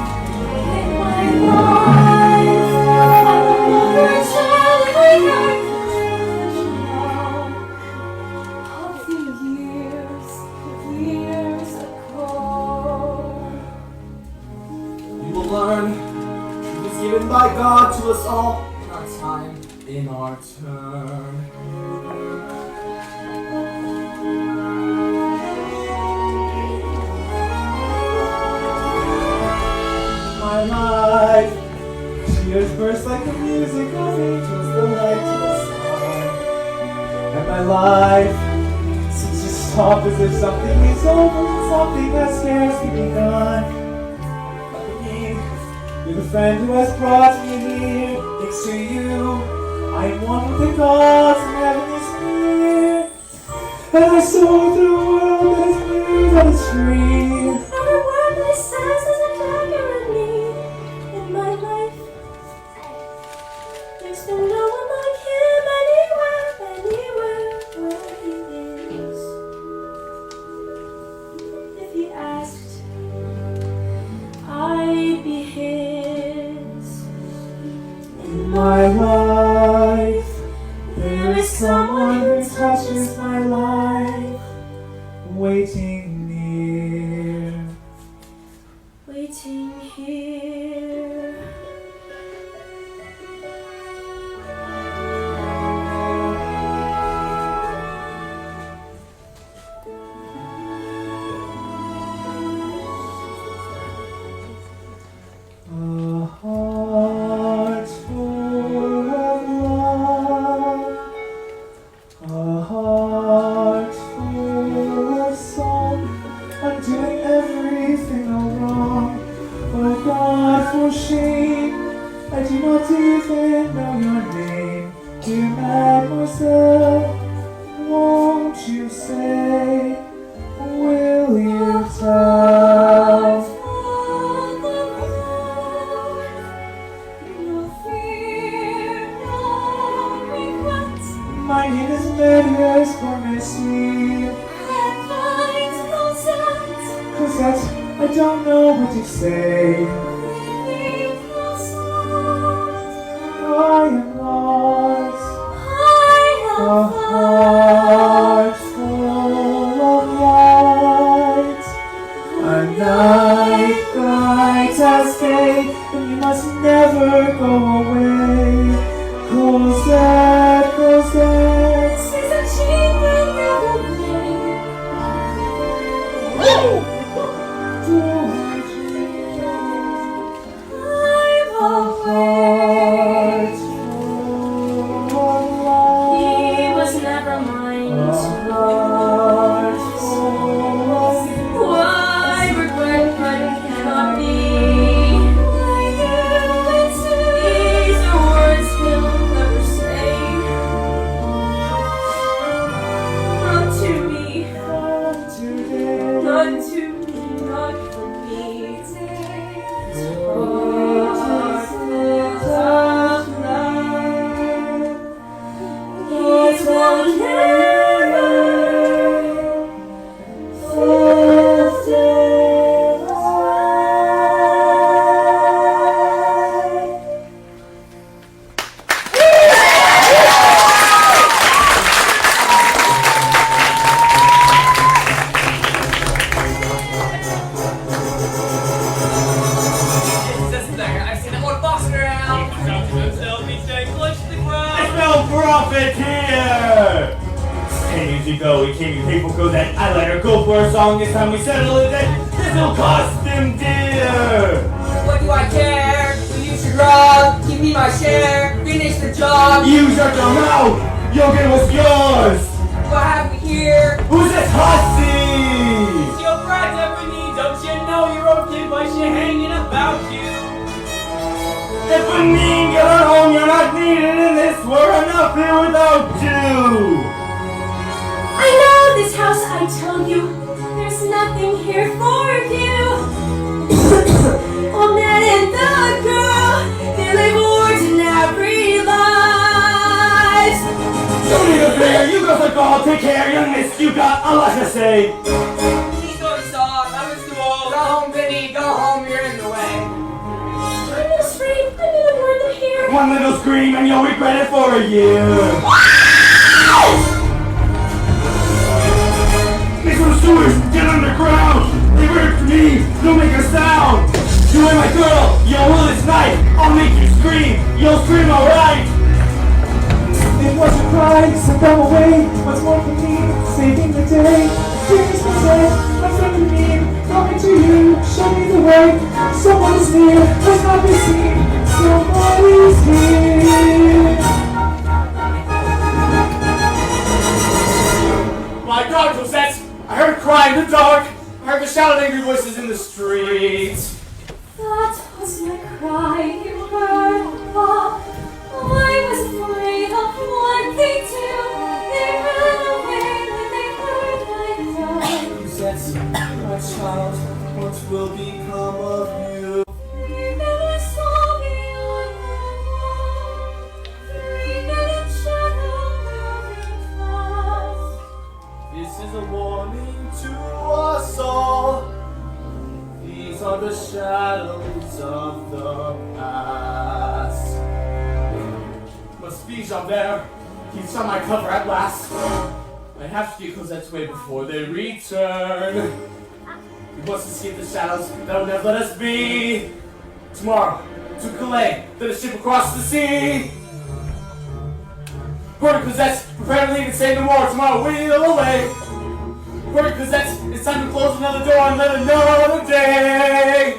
In my life, I'm no longer a child, and I got confession now of the years ago. You will learn it was given by God to us all in our time, in our turn. My life, tears burst like the music of angels, the light to the sky. And my life seems to stop as if something is over, something has scarcely begun. Look at me, you're the friend who has brought me here. Thanks to you, I am one with the gods and heaven is near. And I saw the world that is new, that is free. Every word that he says is a dagger at me. In my life, there's been no one like him anywhere where he is. If he asked, I'd be his. In my life, there is someone who touches my life, waiting near. Waiting here. A heart full of love, a heart full of song. I'm doing everything all wrong. Oh God, for shame, I do not even know your name. Dear Mademoiselle, won't you say, will you tell? My name is Marius Cormessi. Cosette, I don't know what to say. I am lost. A heart full of light. A night bright as day, and you must never go away. Cosette, Cosette. Since a chain will never break. Do I dream? I'm A awake. heart full of light. He was never mine A to heart lose. full profiteer! 10 years ago, we came to people Cosette. I let her go for a song. This time we settle it that this'll cost them dear. What do I care? Will you should rob, give me my share, finish the job. You shut your mouth. You'll get what's yours. What have we here? Who's this hussy? It's your bride, Ebony. Don't you know your own kid why she hanging about you? If we need get her home, you're not needed in this world. Enough here without you. I know this house, I tell you, there's nothing here for you. Old man and the girl, they live ordinary lives. Don't need a fear. You go to call. Take care, young miss. You got a lot to say. Please don't stop, I'm too old. Go home, Vinny, go home, you're in the way. I'm gonna scream, I'm gonna burn them here. One little scream and you'll regret it for a year. These little sewers, get underground. They work for me, don't make a sound. You ain't my girl, you'll rule this night. I'll make you scream, you'll scream alright. It was a crime, so come away. What's more for me, saving the day. Here's my friend, my friend in need. Coming to you, show me the way. Someone is near, must not be seen. Someone is here. My God, Cosette! I heard a cry in the dark. I heard the shout of angry voices in the streets. That was my cry, you heard, Papa. I was afraid of what they do. They ran away when they heard my cry. Cosette, my child, what will become of you? Three men saw me on the wall. 3 men in shadow moving fast. This is a warning to us all. These are the shadows of the past. Must be Javert. He's on my cover at last. I have to get Cosette's way before they return. We must escape the shadows that will never let us be. Tomorrow, to Calais, then a ship across the sea. Hurry, Cosette, prepare to leave and say no more. Tomorrow we'll away. Hurry, Cosette, it's time to close another door and live another day.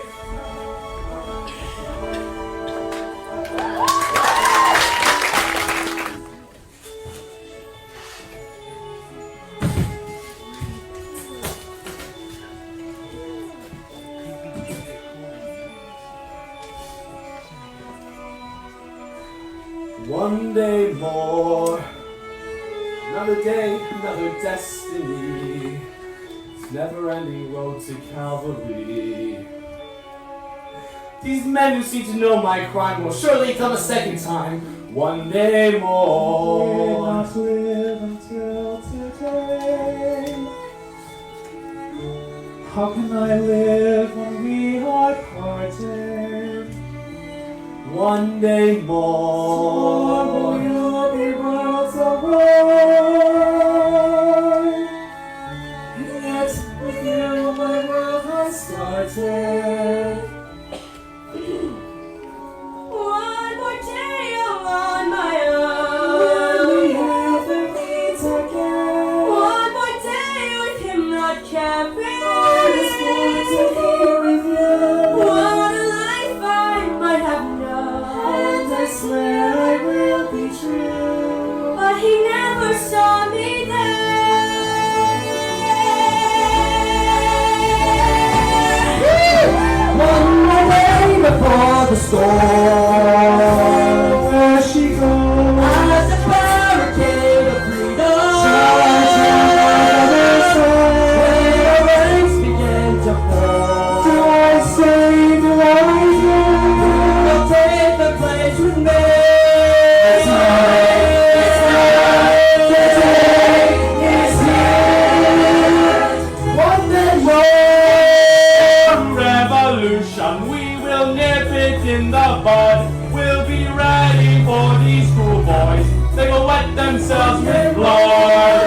One day more, another day, another destiny. It's never-ending road to Calvary. These men who seem to know my crime will surely come a second time. One day Will more. not live until today. How can I live when we are parted? One day Tomorrow more. we'll be worlds away. And yet, with you, my world has started. One more day on my When we own. ever meet again, One more day with him not caring. I just want to be with you. What a life I might have known. And I swear I will be true. But he never saw me there. One more day before the storm. Where she goes, As a barricade of freedom, shall I stand by her side? when the ranks begin to fall, Do I say, do I do? will take the place with me. One day Revolution, we will nip it in the bud. We'll be ready for these schoolboys. They will wet themselves with blood.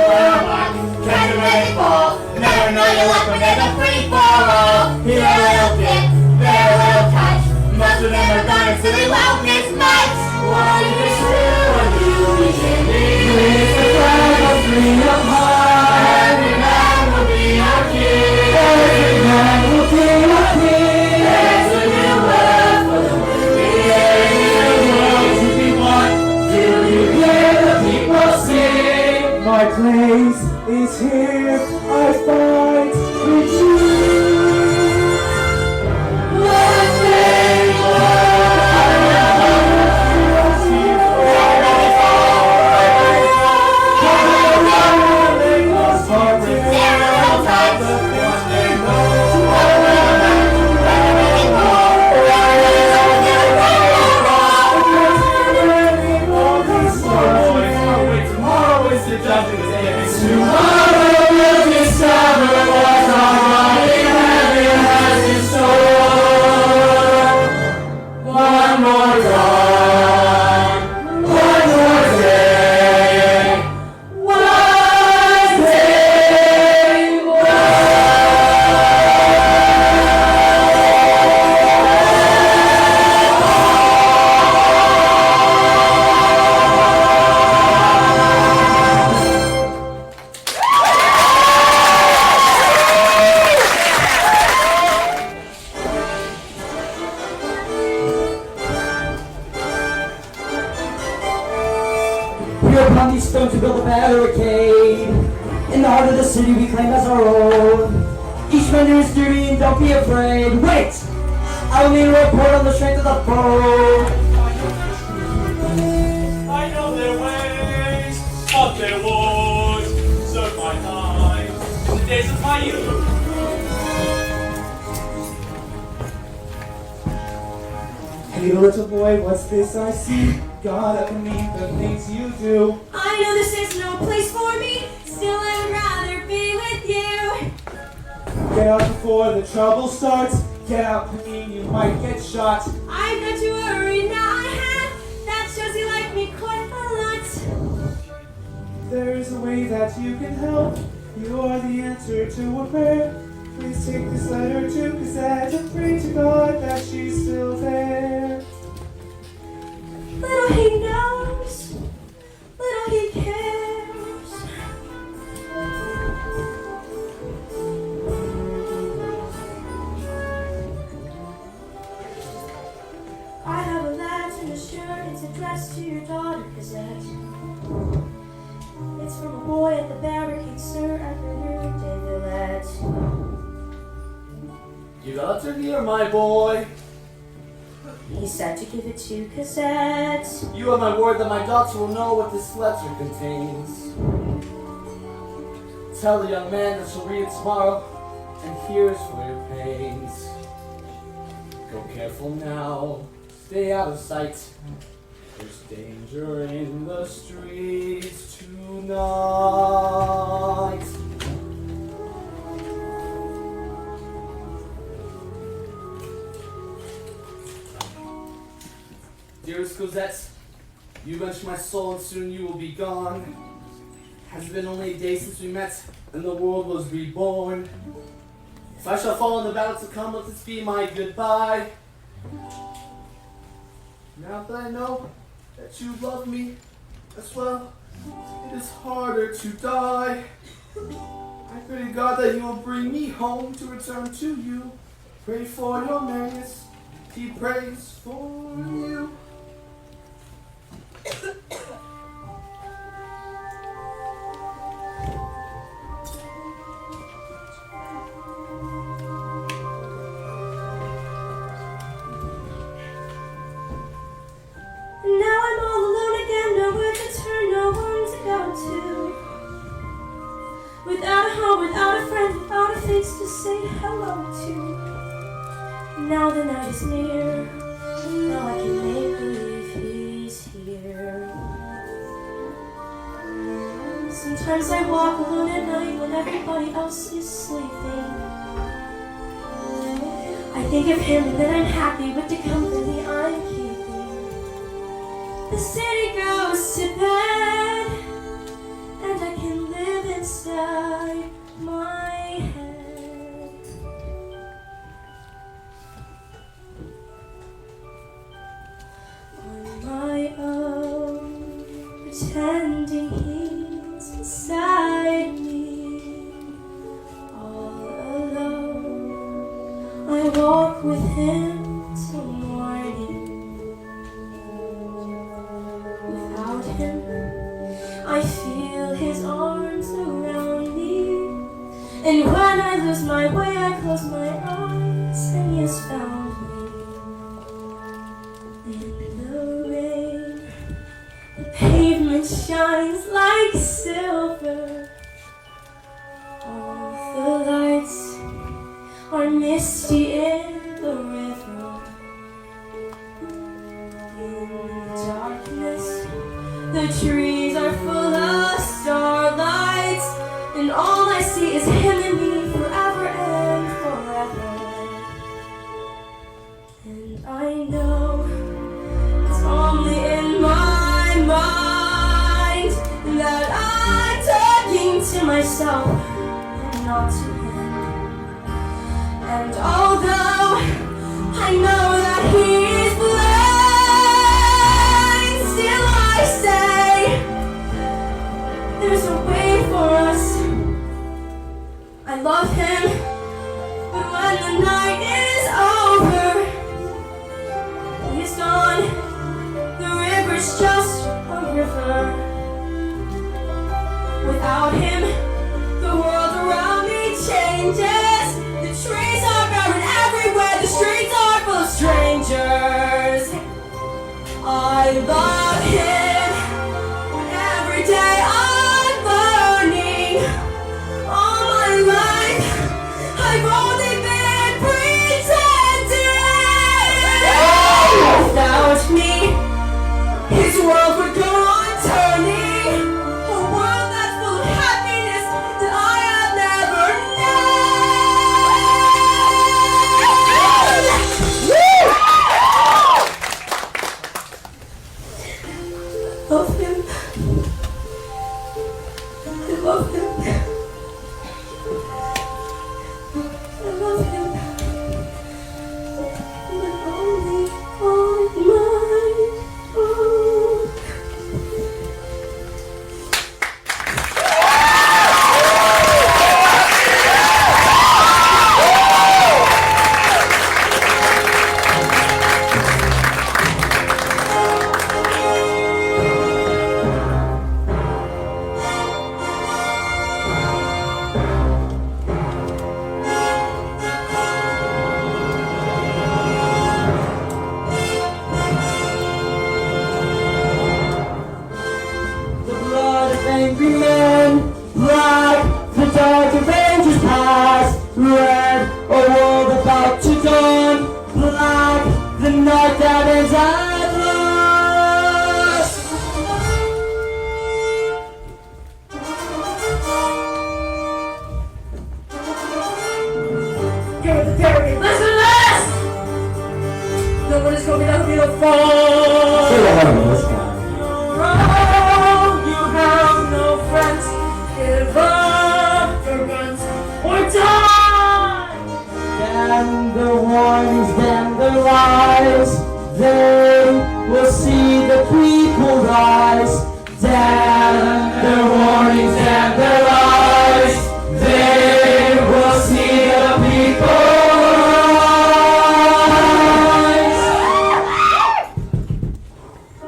Catch them when they fall. Never know your luck when they're the free for all. Here a little bit, there a little touch. Most of them are gone, so they won't miss much. One is true, and you begin here I find retreat. Tomorrow is the judgment day. Tomorrow will discover what our mighty heaven has in store. One more dawn, one more day, one day We are upon these stones to build a barricade. In the heart of the city we claim as our own. Each man do his duty and don't be afraid. Wait! I will need a report on the strength of the foe. I know their ways, of their wars, serve my time in the days of my youth. Hey little boy, what's this I see? God, up beneath the things you do. I know this is no place for me, still I'd rather be with you. Get out before the trouble starts. Get out, I mean you might get shot. I've got to worry now I have, that shows you like me quite a lot. There is a way that you can help. You are the answer to a prayer. Please take this letter to Cosette and pray to God that she's still there. Little he knows, little he cares. I have a letter and a shirt, it's addressed to your daughter, Cosette. It's from a boy at the barricade, sir, at the Rue de Villette. You got a turkey or my boy? He said to give it to Cosette. You have my word that my daughter will know what this letter contains. Tell the young man that she'll read it tomorrow, and here's for your pains. Go careful now, stay out of sight. There's danger in the streets tonight. Dearest Cosette, you wrenched my soul and soon you will be gone. Has it been only a day since we met and the world was reborn? If I shall fall in the battle to come, let this be my goodbye. Now that I know that you love me as well, it is harder to die. I pray to God that you will bring me home to return to you. Pray for your merriness, he prays for you. Now I'm all alone again, nowhere to turn, no one to go to. Without a home, without a friend, without a face to say hello to. Now the night is near, now I can make believe he's here. Sometimes I walk alone at night when everybody else is sleeping. I think of him and then I'm happy with the company I'm keeping. The city goes to bed, and I can live inside my head. On my own, pretending he's inside me. All alone, I walk with him till morning. Without him, I feel his arms around me. diamond shines like silver. All the lights are misty in the river. In the darkness, the trees are full of starlight, and all I see is him and me forever and forever. And I know it's only in my mind that I'm talking to myself and not to him. And although I know that he is blind, still I say there's a way for us. I love him, but when the night is over, he's gone. The river's just a river. Without him, the world around me changes. The trees are barren everywhere. The streets are full of strangers. I love him. Every day I'm learning. All my life, I've only been pretending. Without me, his world would go on turning. A world that's full of happiness that I have never known. Love him. I love him. I love him. But only on my own. The blood of angry men, black, the dark avengers past, red, a world about to dawn, black, the night that ends at last. Give it the parody. Listen to this! Nobody's gonna be that beautiful. You have no friends. Give up your guns or die. Damn the warnings, damn the lies. They will see the people rise. Damn the warnings, damn the lies. They will see the people rise.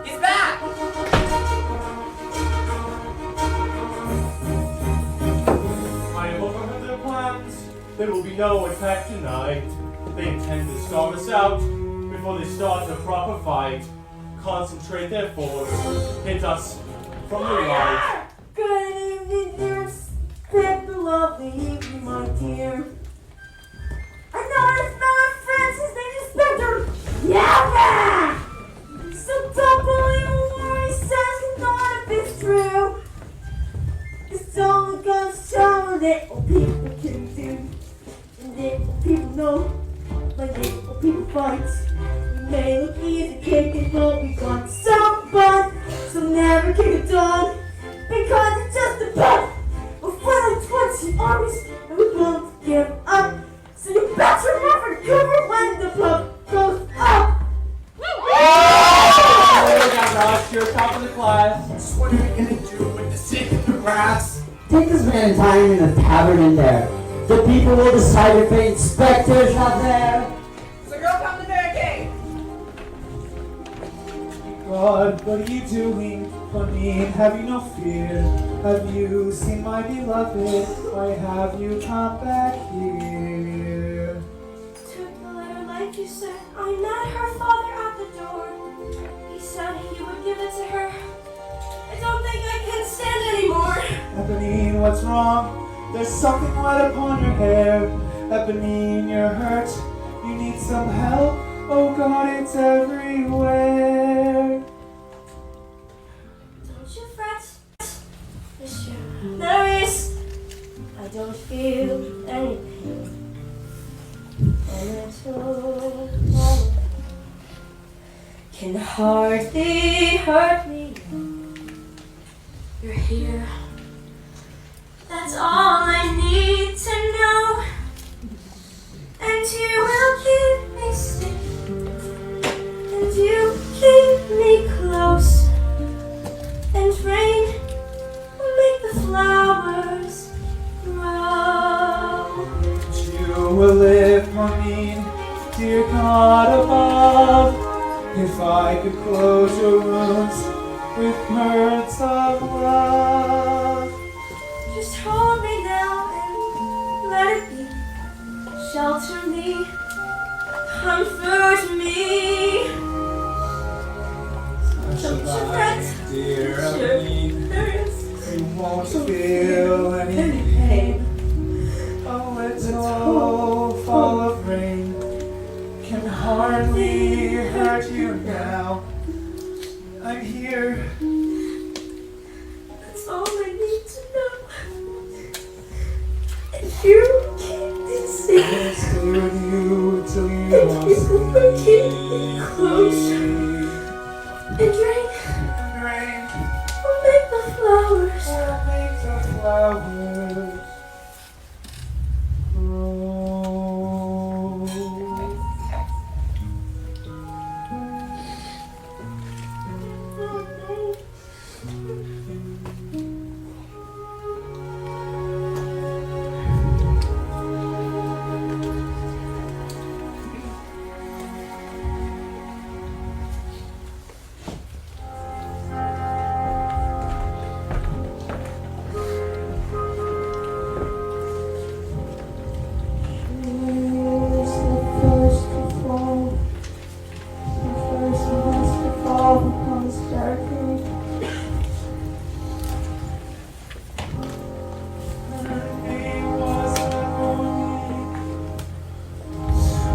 He's back! I have overheard their plans. There will be no attack tonight. They intend to starve us out before they start a proper fight. Concentrate their force. Hit us from the right. Good evening, dear. Spend the lovely evening, my dear. I know it's not Francis, they just Spectre. Yeah! So don't believe a word he says, not if it's true. It's only gonna show what little people can do. And little people know, like little people fight. It may look easy kicking, but we got some fun. So never kick it down, because it's just a pup. We're fighting 20 armies, and we won't give up. So you better never cover when the pub goes up. You're top of the class. What are we gonna do with the secret rats? Take this man and tie him in a tavern in there. The people will decide if the inspector's not there. So girl, come to the barricade! God, what are you doing? Honey, have you no fear? Have you seen my beloved? Why have you come back here? Took the letter like you said. I met her father at the door. He said he would give it to her. I don't Eponine, what's wrong? There's something wet upon your hair. Eponine, you're hurt. You need some help. Oh God, it's everywhere. Don't you fret, Monsieur. There is. I don't feel any pain. A little moment can hardly hurt me. You're here. That's all I need to know. And you will keep me safe. And you keep me close. And rain will make the flowers grow. You will live, Eponine, dear God above. If I could close your wounds with words of love. Just hold me now and let it be. Shelter me, comfort me. Don't you fret, Dear Monsieur. Eponine, There is you won't feel any any pain. pain. A little fall of rain can hardly hurt you now. I'm here. That's all I need to know. And you keep me safe. I'll stay with you till you And are you will keep me close. asleep. And rain Rain will make the flowers will make the flowers grow.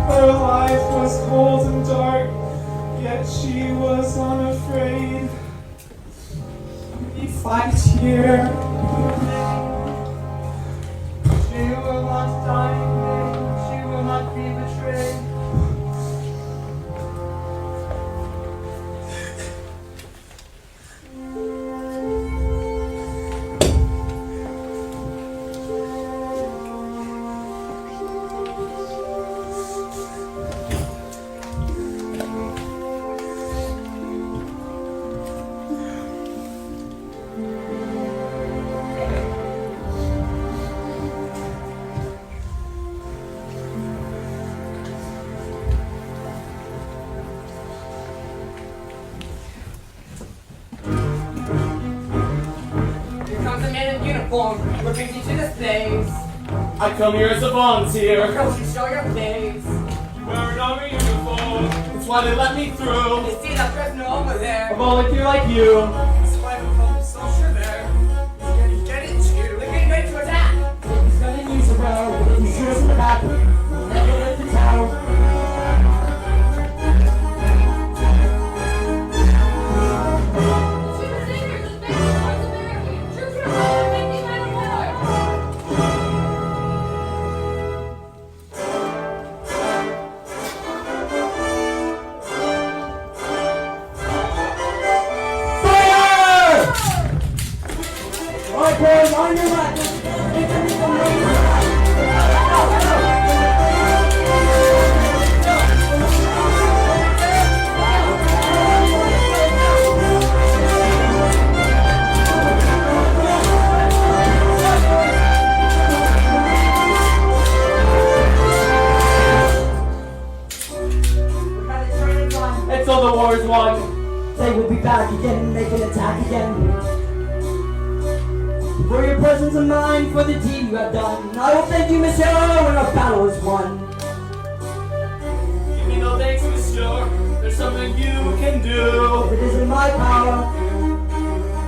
Her life was cold and dark, yet she was unafraid. We fight here. She will not die in vain. She will not be betrayed. Here comes a man in uniform. What brings you to this place? I come here as a volunteer. Girls, you show your face. Wearing army uniform. It's why they let me through. You see that person over A there? volunteer like you. That's why we call him Soldier there. He's getting into. They're getting ready to attack. He's gonna use a row. He shoots in the back. Never let the tower. Alright, boys, on your left. Until the war is won. They will be back again, make an attack again. For your presence of mind, for the deed you have done. I will thank you, Monsieur, when our battle is won. Give me no thanks, monsieur. There's something you can do. If it is in my power,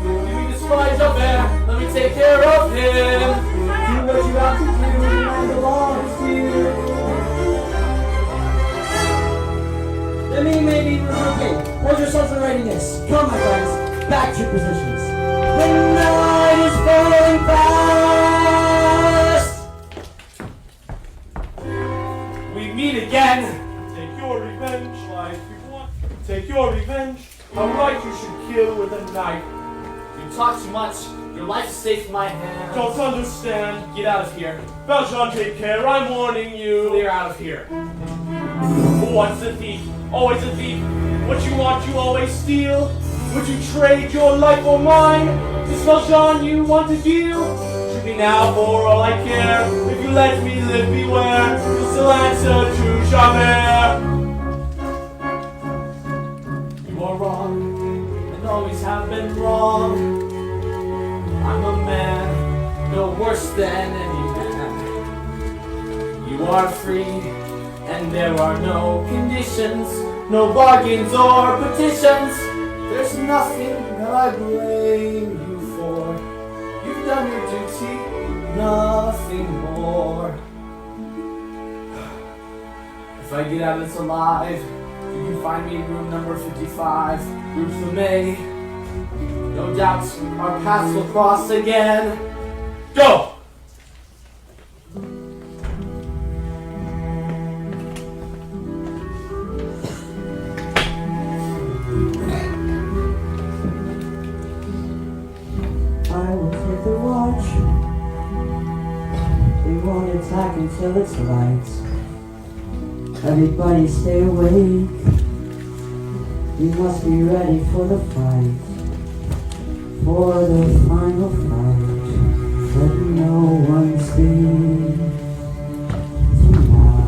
You mean despise Albert? Let me take care of him. Do what you have to do, and I belongs to you. The mean may be removing. Hold yourselves in readiness. Come, my friends, back to your positions. The night is falling fast. We meet again. Take your revenge, life you want. Take your revenge. How right you should kill with a knife. You talk too much. Your life's safe in my hands. Don't understand. Get out of here. Valjean, take care. I'm warning you. Clear out of here. Once a thief, always a thief. What you want, you always steal. Would you trade your life for mine? Is Valjean you want to deal? Shoot me now for all I care. If you let me live, beware. You'll still answer to Javert. You are wrong, and always have been wrong. I'm a man, no worse than any man. You are free, and there are no conditions, no bargains or petitions. There's nothing that I blame you for. You've done your duty, nothing more. If I get out of this alive, you can find me in room number 55, Rue Flamay. No doubt our paths will cross again. Go! I will take the watch. We won't attack until it's light. Everybody stay awake. We must be ready for the fight. For the final fight. Let no one sleep tonight.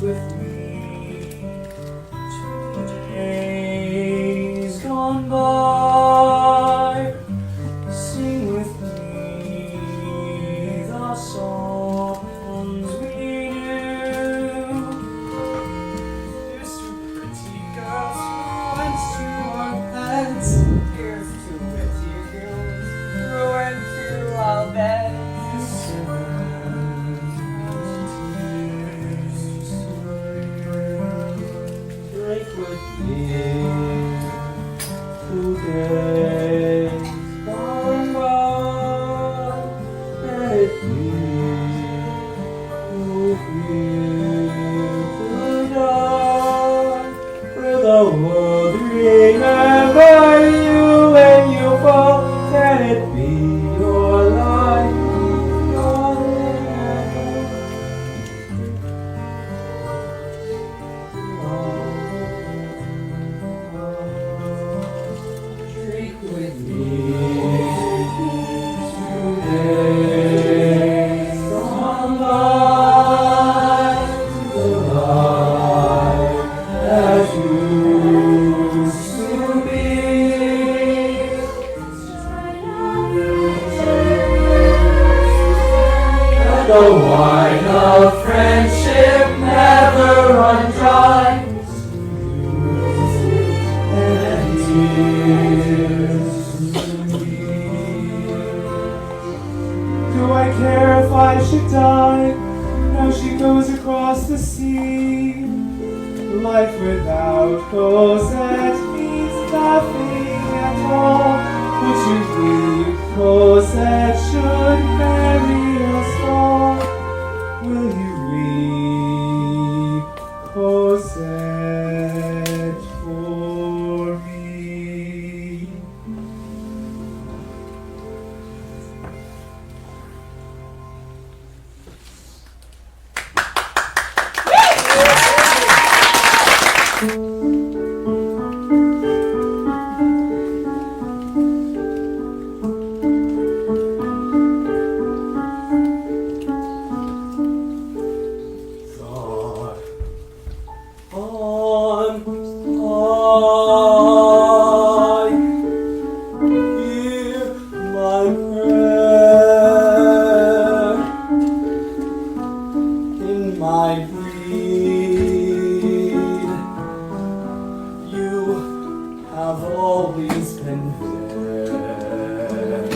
With me, 2 days gone by. Sing with me the songs we knew. Here's to pretty girls who went to our beds. Here's to pretty girls who went to our beds. Drink with me, 2 days gone by. Let it be with you to die. Will the world remember you when you fall? Can it be your life? Your drink with me, 2 days gone by. The life that used to be. And the wine of friendship never run dry. And tears to me. Do I care if I should die? Now she goes across the sea. Life without Cosette means nothing at all. Would you believe Cosette should marry us all? Will you leave Cosette for me? my breed. You have always been there.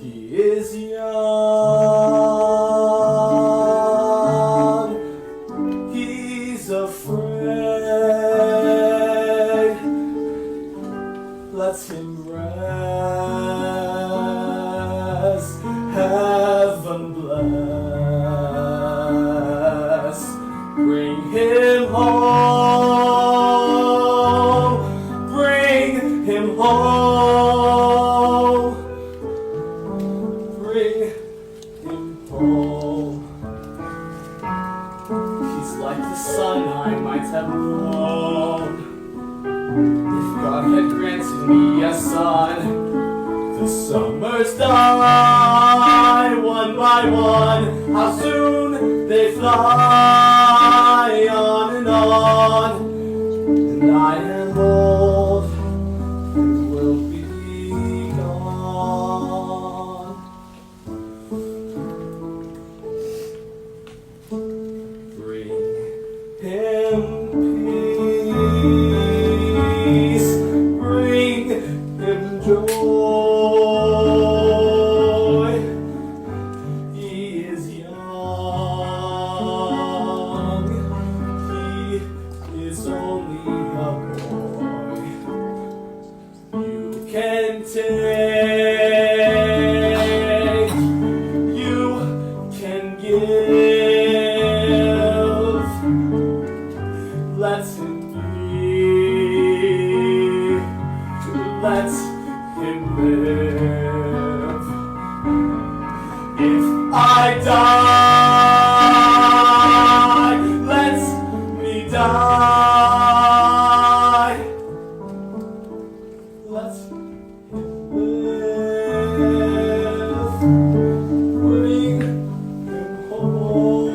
He is young, he's afraid. Let him rest, heaven bless. Bring him home, bring him home, bring him home. He's like the sun I might have known. If God had granted me a son, the summers die one by one. How soon they fly on and on. And I am old and will be gone. Bring him peace, bring him joy. He is young, he is only a boy. You can take, you can give. Let him be, let him live. If I die, let me die. Let him live. Bring him home.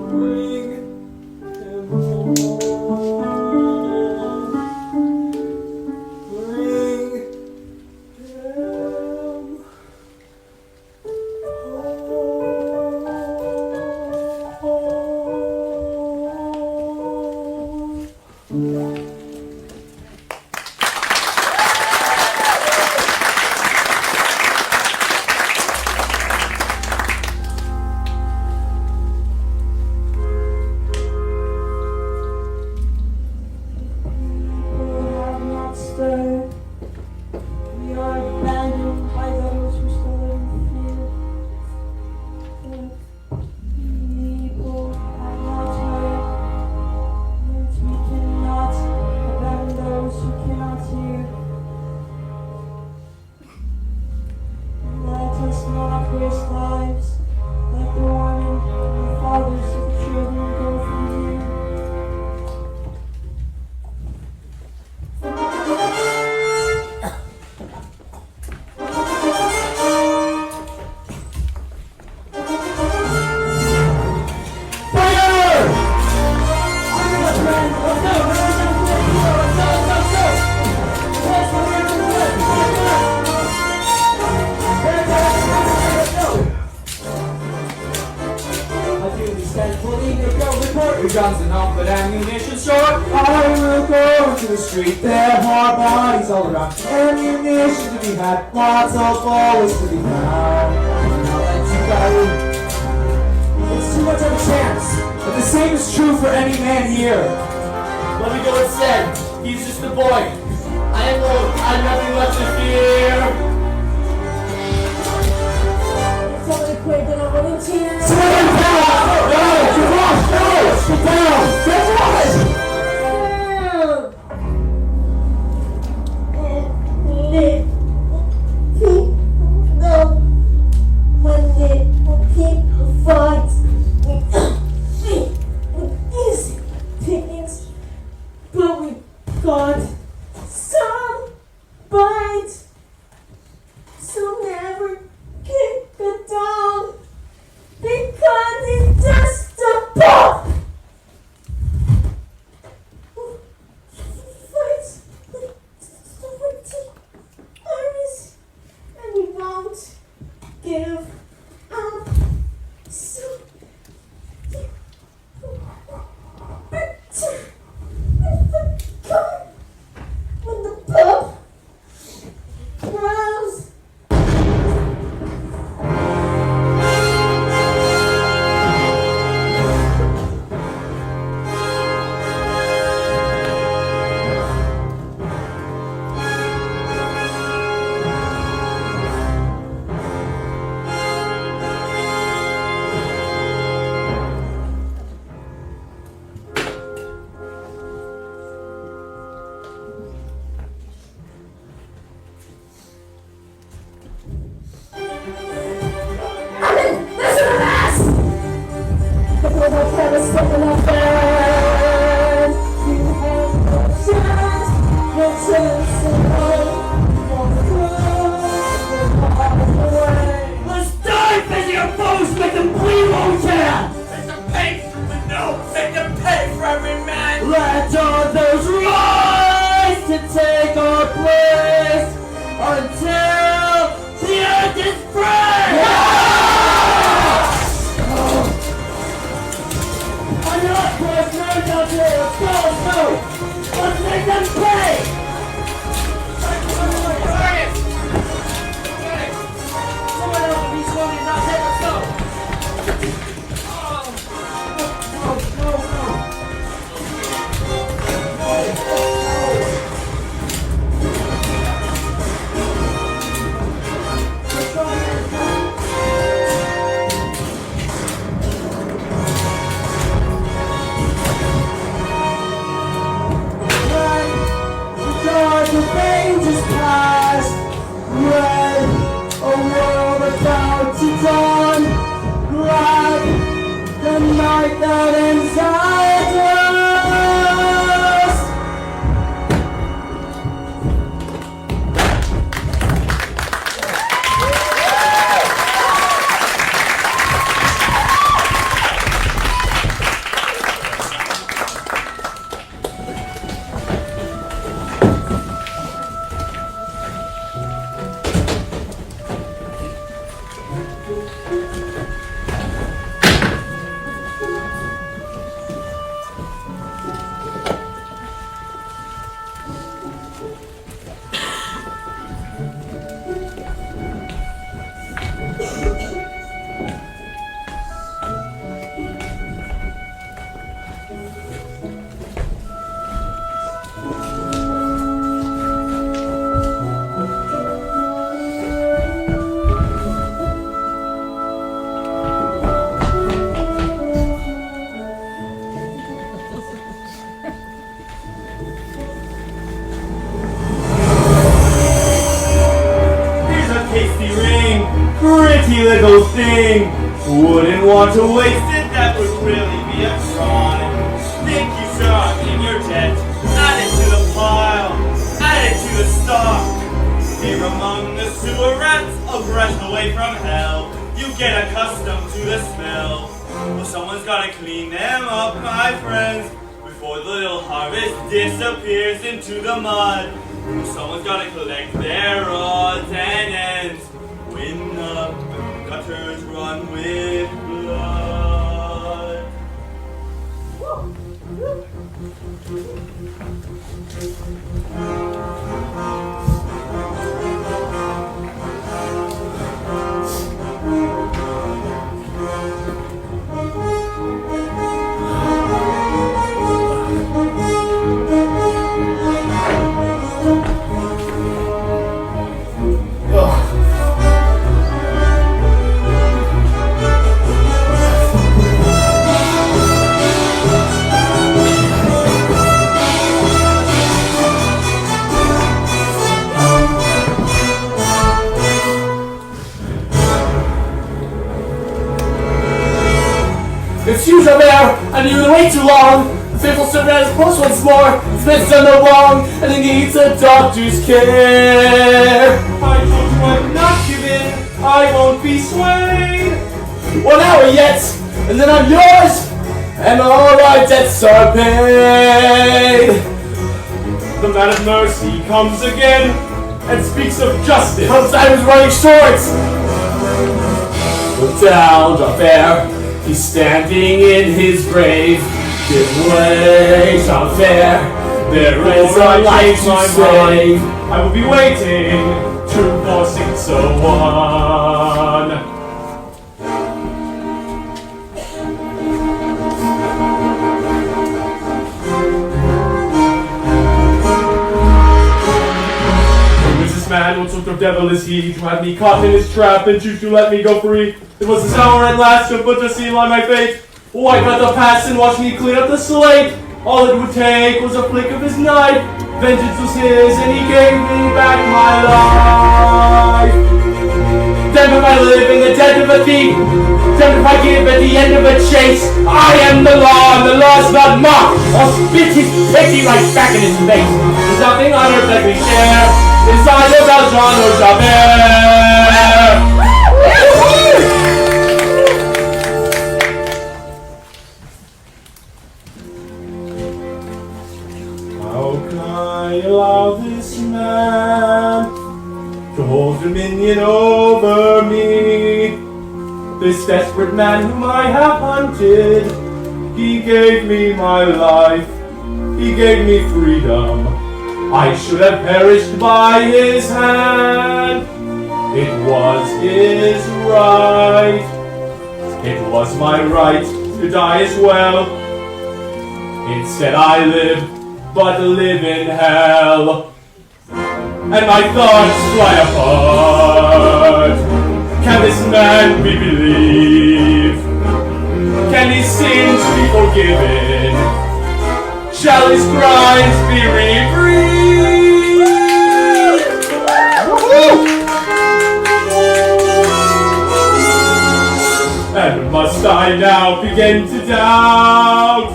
Bring him home. Bring him home. People have not stirred. We are abandoned by those who still live in fear. People have not heard. Yet we cannot abandon those who cannot hear. Let us not waste lives. Let the women and the fathers of children go from here. Guns and all but ammunition short. I will go to the street. There are bodies all around. Ammunition to be had. Lots of bullets to be found. I'll let you go. It's too much of a chance. But the same is true for any man here. Let me go instead. He's just a boy. I am old. I have nothing left to fear. Somebody quit, then I'll volunteer. Sit down! No! Get off! No! Sit down! Get off! When the people fight, easy pickings, but we got some bites. something unfair. You have no chance, no chance to know. Let's dive into your foes, make them bleed, won't ya? Make them pay for no, make them pay for every man. Let others rise to take our place until the earth is free! On your left, boys, no down here, let's go, let's make them pay! Someone else will be swung and not hit, let's go! The range past, red, a world about to dawn, black, the night that inside us. Pretty little thing, wouldn't want to waste it, that would really be a crime. Think you shot in your tent, add it to the pile, add it to the stock. Here among the sewer rats, a breath away from hell, you get accustomed to the smell. Well, someone's gotta clean them up, my friends, before the little harvest disappears into the mud. Well, someone's gotta collect their odds and ends. When the gutters run with blood. Excuse me there, I knew the way too long. The faithful servant at his post once more. Smith's done no wrong, and he needs a doctor's care. I told you I would not give in. I won't be swayed. 1 hour yet, and then I'm yours, and all my debts are paid. The man of mercy comes again and speaks of justice. Because I was running short. Look down, Jean-Fair. He's standing in his grave. Give way, Jean-Fair. There is a life to save. I will be waiting, 2, 4, 6, so 1. Man, what sort of devil is he to have me caught in his trap and choose to let me go free? It was his hour at last to put the seal on my fate. Wipe out the past and watch me clean up the slate. All it would take was a flick of his knife. Vengeance was his and he gave me back my life. Damned if I live in the death of a thief. Damned if I give at the end of a chase. I am the law, and the law's not mocked. I'll spit his pity right back in his face. There's nothing on earth that we share. Inside of Valjean or Javert. How can I allow this man to hold dominion over me? This desperate man whom I have hunted, he gave me my life, he gave me freedom. I should have perished by his hand. It was his right. It was my right to die as well. Instead I live, but live in hell. And my thoughts fly apart. Can this man be believed? Can his sins be forgiven? Shall his crimes be rebreathed? And must I now begin to doubt?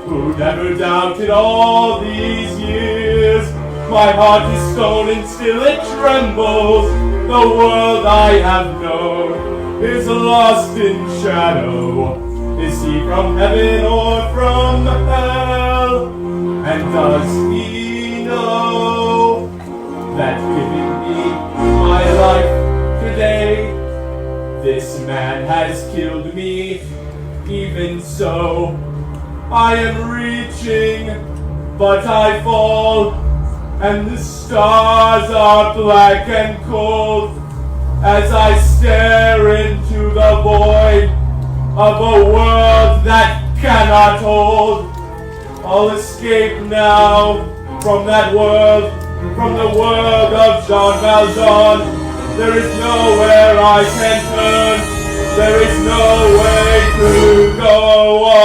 Who never doubted all these years? My heart is stone and still it trembles. The world I have known is lost in shadow. Is he from heaven or from hell? And does he know that giving me my life today, this man has killed me? Even so, I am reaching, but I fall, and the stars are black and cold as I stare into the void of a world that cannot hold. I'll escape now from that world, from the world of Jean Valjean. There is nowhere I can turn, there is no way to go on.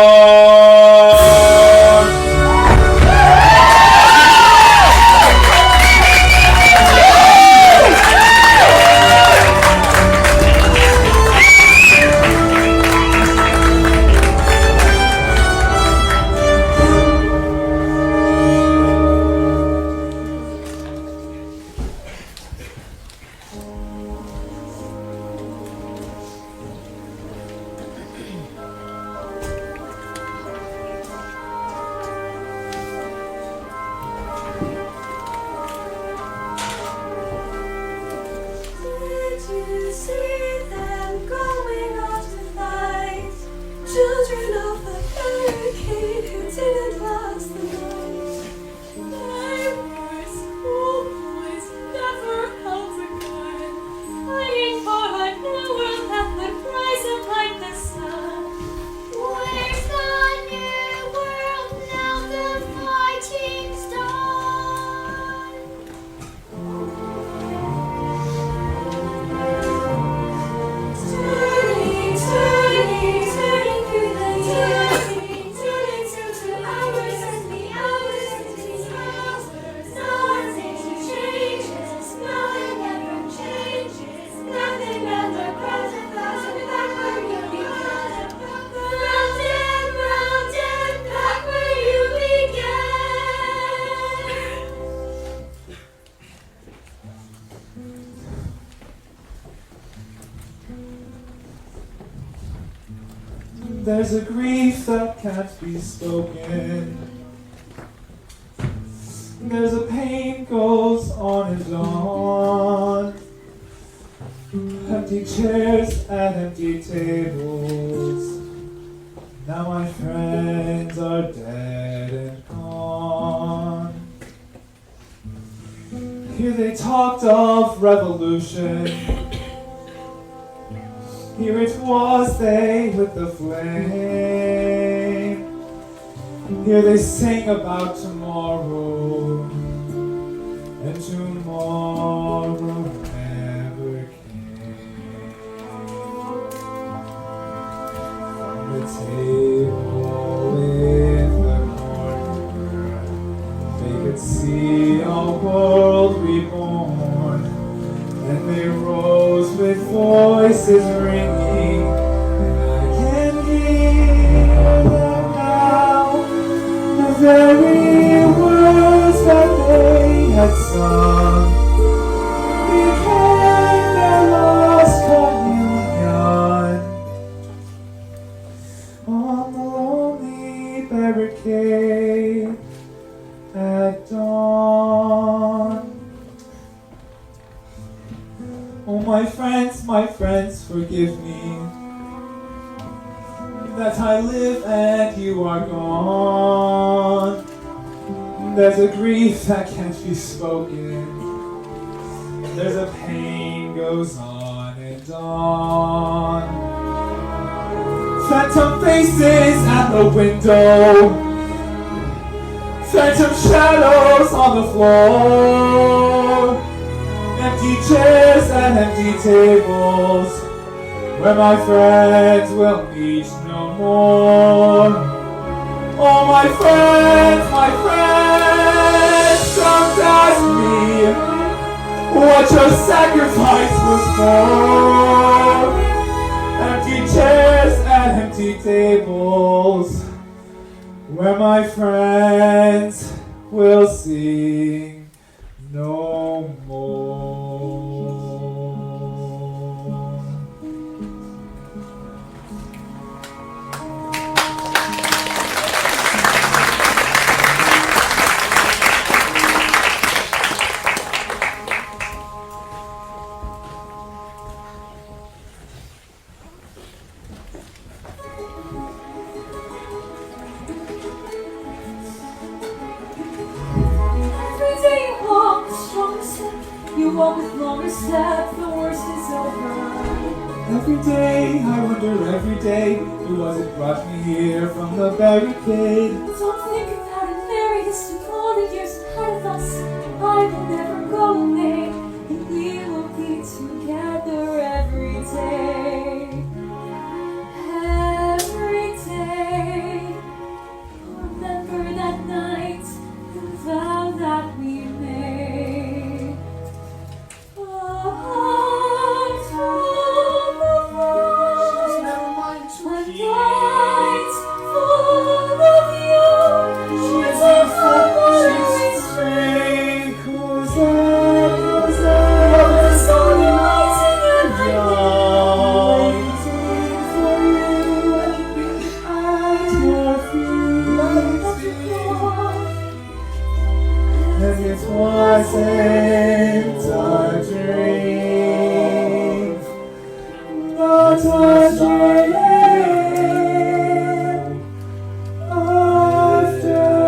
There's a grief that can't be spoken. There's a pain goes on and on. Empty chairs and empty tables. Now my friends are dead and gone. Here they talked of revolution. Here it was they with the flame. Here they sang about tomorrow, and tomorrow never came. From the table in the corner, they could see a world reborn, and they rose with voices ringing, and I can hear them now. The very words that they had sung became their last communion on the lonely barricade at dawn. Oh, my friends, forgive me that I live and you are gone. There's a grief that can't be spoken. There's a pain goes on and on. Phantom faces at the window. Phantom shadows on the floor. Empty chairs and empty tables where my friends will meet no more. Oh, my friends, don't ask me what your sacrifice was for. Empty chairs and empty tables where my friends will sing no more. You walk with longer steps, the worst is over. Every day, I wonder every day, who was it brought me here from the barricade? Don't think about it, Mary, this is all the years ahead of us. I will never go away, and we will be together every day. Every day. Remember that night, the vow that we made. It wasn't a dream, not a dream after all.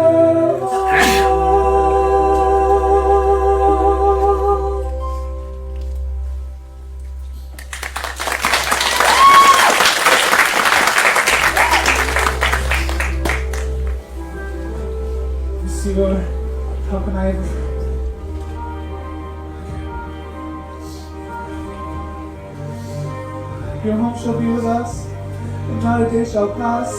Monsieur, how can I ever... Your home shall be with us, and not a day shall pass,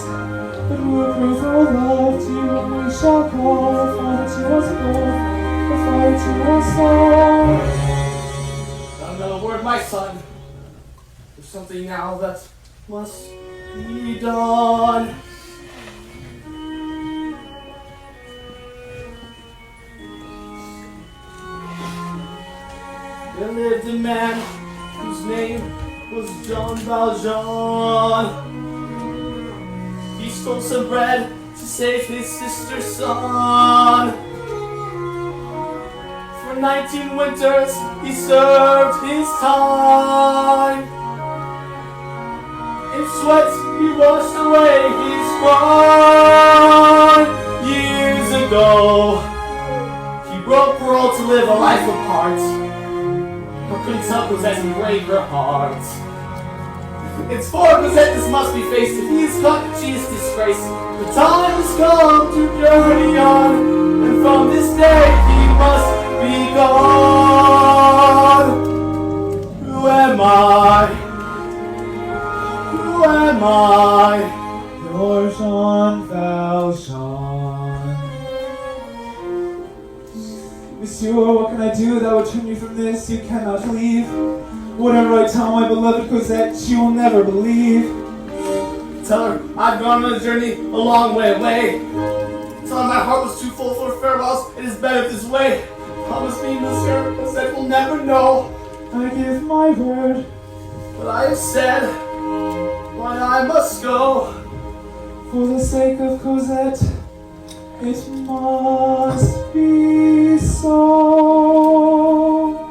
but we will prove our love to you, and we shall call Father to us both, the Father to us all. Not another word, my son. There's something now that must be done. There lived a man whose name was Jean Valjean. He stole some bread to save his sister's son. For 19 winters he served his time. In sweat he washed away his crime. Years ago he broke parole to live a life apart. Her Cosette Cosette and break her heart. It's for Cosette this must be faced. If he is caught, she is disgraced. The time has come to journey on, and from this day he must be gone. Who am I? Who am I? You're Jean Valjean. Monsieur, what can I do that would turn you from this? You cannot leave. Whatever I tell my beloved Cosette, she will never believe. Tell her I've gone on a journey a long way away. Tell her my heart was too full for farewells. It is better this way. Promise me, Monsieur, Cosette will never know. I give my word. What I have said, why I must go. For the sake of Cosette, it must be so.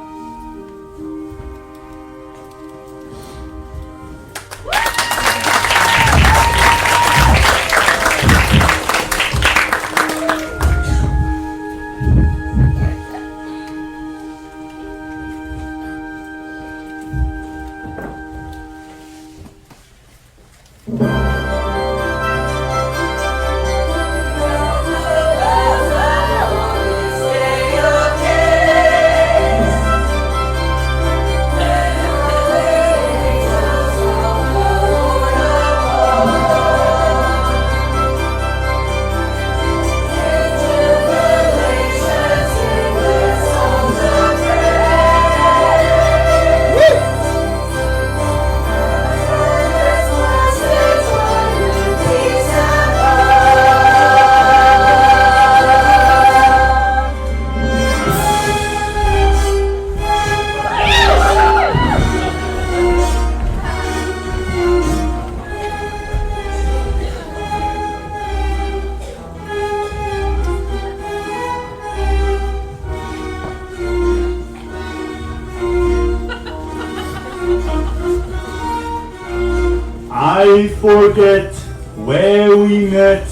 I forget where we met.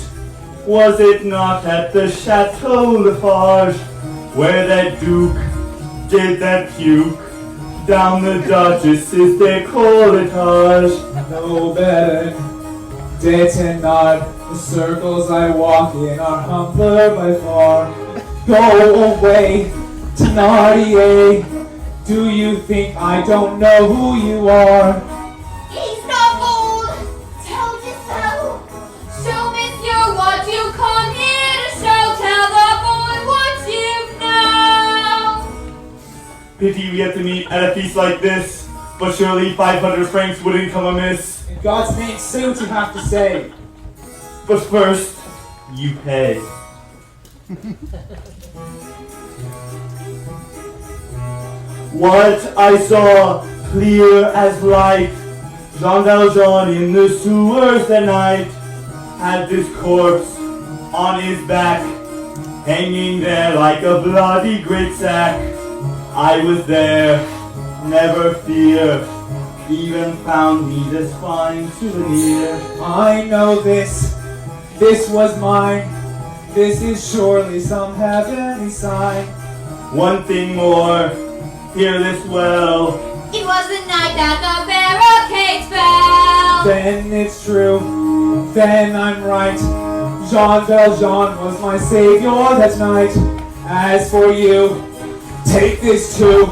Was it not at the Chateau Lafarge, where that Duke did that puke down the Duchess's décolletage? No better, détenade. The circles I walk in are humbler by far. Go away, Thénardier. Do you think I don't know who you are? He's not bold. Tell me so. Show Monsieur what you come here to show. Tell the boy what you know. Pity we have to meet at a feast like this, but surely 500 francs wouldn't come amiss. In God's name, say what you have to say. But first, you pay. What I saw, clear as light, Jean Valjean in the sewers that night had this corpse on his back, hanging there like a bloody great sack. I was there, never fear, even found me this fine souvenir. I know this was mine. This is surely some heavenly sign. One thing more, hear this well. It was the night that the barricades fell. Then it's true, then I'm right. Jean Valjean was my savior that night. As for you, take this too.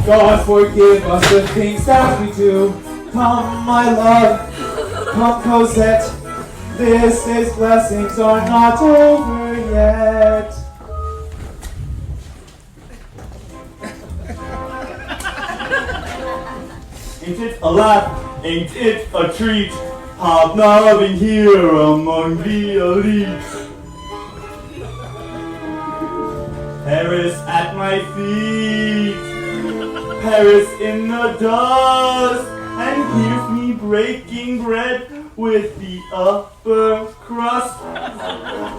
God forgive us the things that we do. Come, my love, come, Cosette. This is blessings are not over yet. Ain't it a laugh? Ain't it a treat? Hobnobbing here among the elite. Paris at my feet. Paris in the dust. And here's me breaking bread with the upper crust.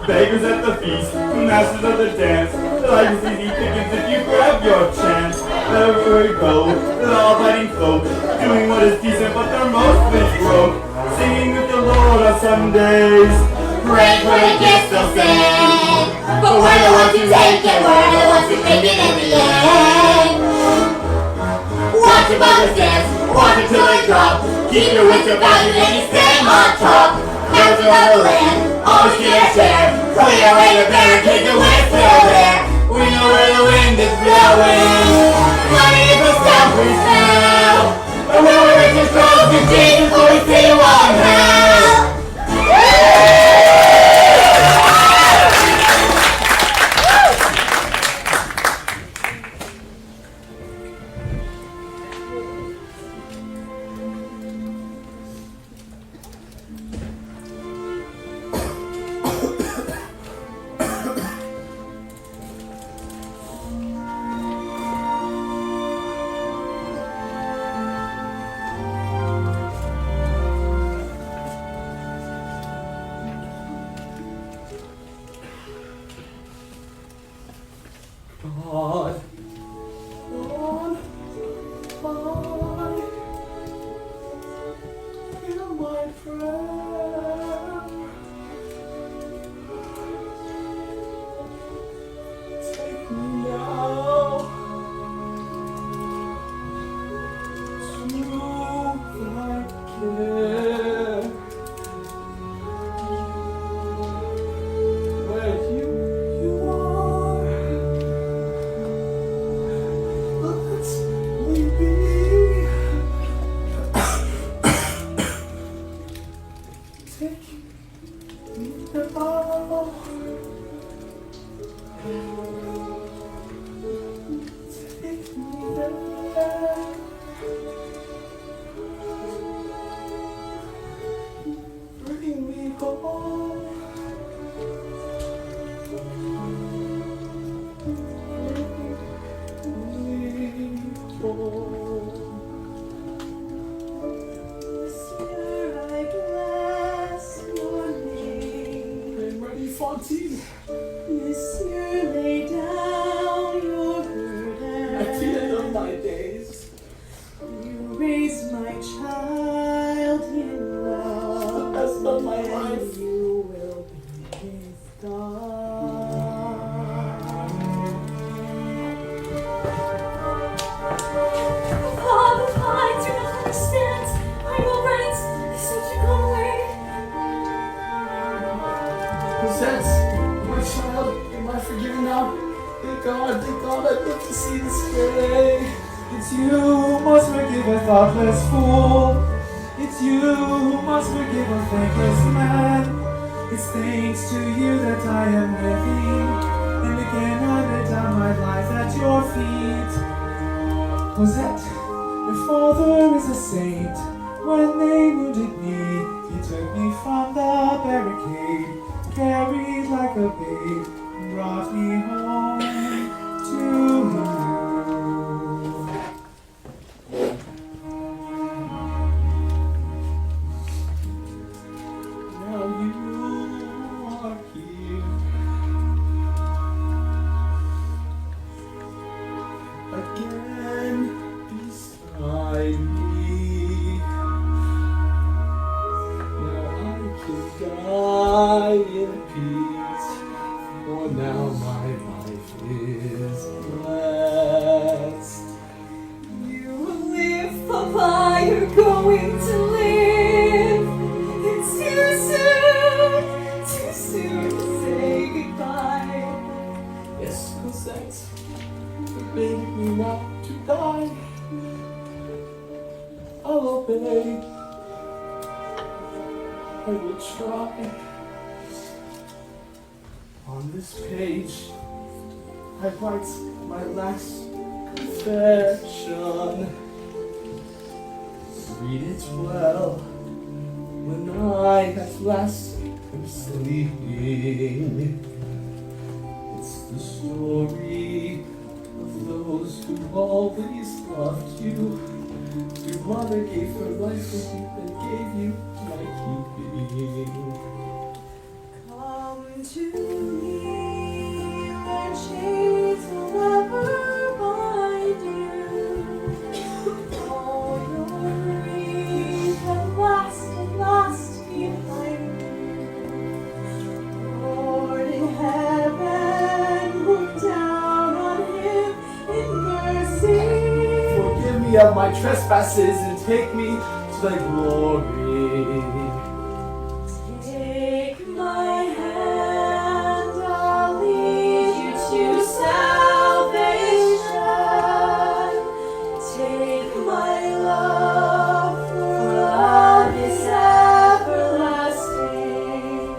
Beggars at the feast, masters of the dance. Life is easy pickings if you grab your chance. Wherever we go, law-abiding folk, doing what is decent, but they're mostly broke. Singing with the Lord on Sundays, Praying for the gifts of sin. But we're the ones who take it, we're the ones who make it in the end. Watch your brothers dance, walk until they drop. Keep your wits about you and you stay on top. Never of the land, always get a share. Clear away the barricades and we're still there. We know where the wind is blowing. Money is the stuff we sell. And when we're rich and strong, we change before we see one hell. my friend. Take me now to thy care, where you are. Let me be. Take me now. Take me there. Bring me home. Bring me home. Monsieur, I bless your name. I'm ready, Fontaine. Monsieur, lay down your burden. At the end of my days, You raise my child in love. the best of my and life. You will be his God. Papa, I do not understand. I will write. They seem to go away. Cosette, my child, am I forgiven now? Thank God, I live to see this day. It's you who must forgive a thoughtless fool. It's you who must forgive a thankless man. It's thanks to you that I am living, and again I lay down my life at your feet. Cosette, your father is a saint. When they wounded me, he took me from the barricade, carried like a babe, and brought me home to you. Now you are here. Again beside me. Now I can die in peace, for now my life is blessed. You will live, Papa, you're going to live. It's too soon to say goodbye. Yes, Cosette, forbid me not to die. I'll obey. I will try. On this page, I write my last confession. Read it well when I at last am sleeping. It's the story of those who always loved you. Your mother gave her life for you and gave you my keeping. Come to me, where chains will never bind you. All your grief at last behind you. Lord in heaven, look down on him in mercy. Forgive me of my trespasses and take me to thy glory. Take my hand, I'll lead you to salvation. Take my love, for love is everlasting.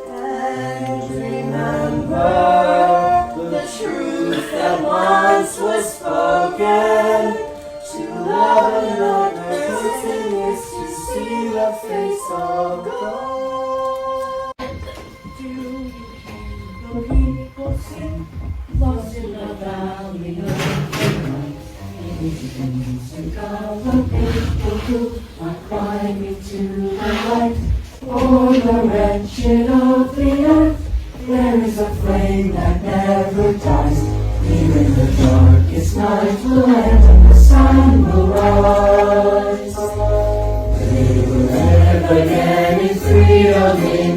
And remember the truth that once was spoken. To love another person is to see the face of God. Do you hear the people sing? Lost in the valley of the night. To God, the faithful who are climbing to the light. For the wretched of the earth, there is a flame that never dies. Even the darkest night will end and the sun will rise. They will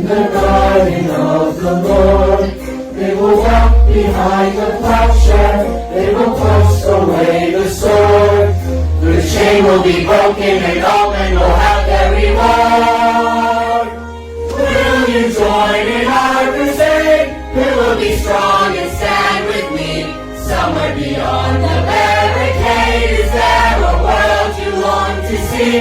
in the garden of the Lord. They will walk behind the plowshare, they will push away the sword. The chain will be broken and all men will have their reward. Will you join in our crusade? Who will be strong and stand with me? Somewhere beyond the barricade, is there a world you long to see?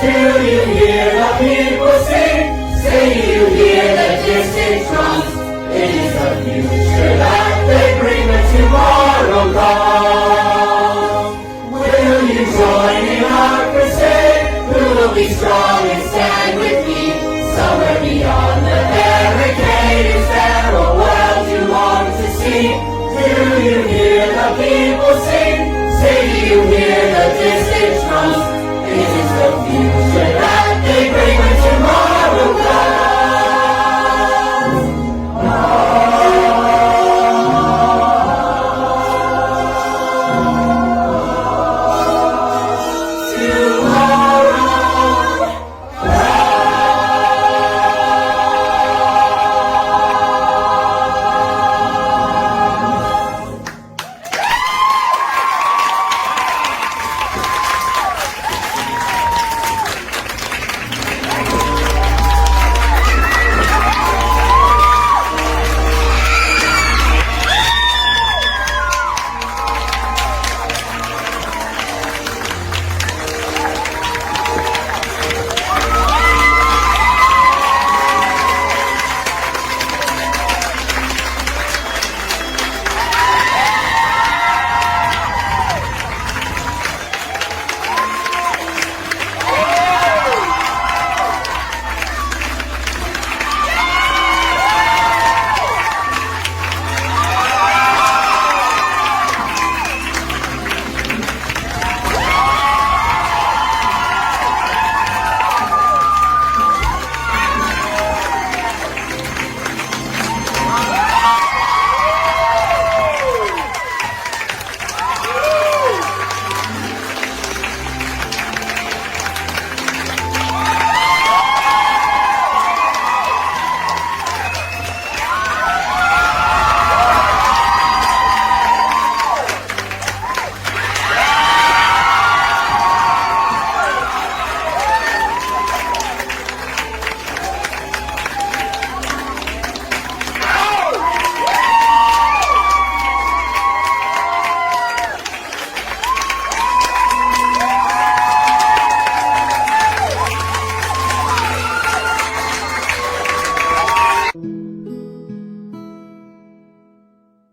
Do you hear the people sing? Say you hear the distant drums? It is the future that they bring, but tomorrow comes. Will you join in our crusade? Who will be strong and stand with me? Somewhere beyond the barricade, is there a world you long to see? Do you hear the people sing? Say, do you hear the distant drums?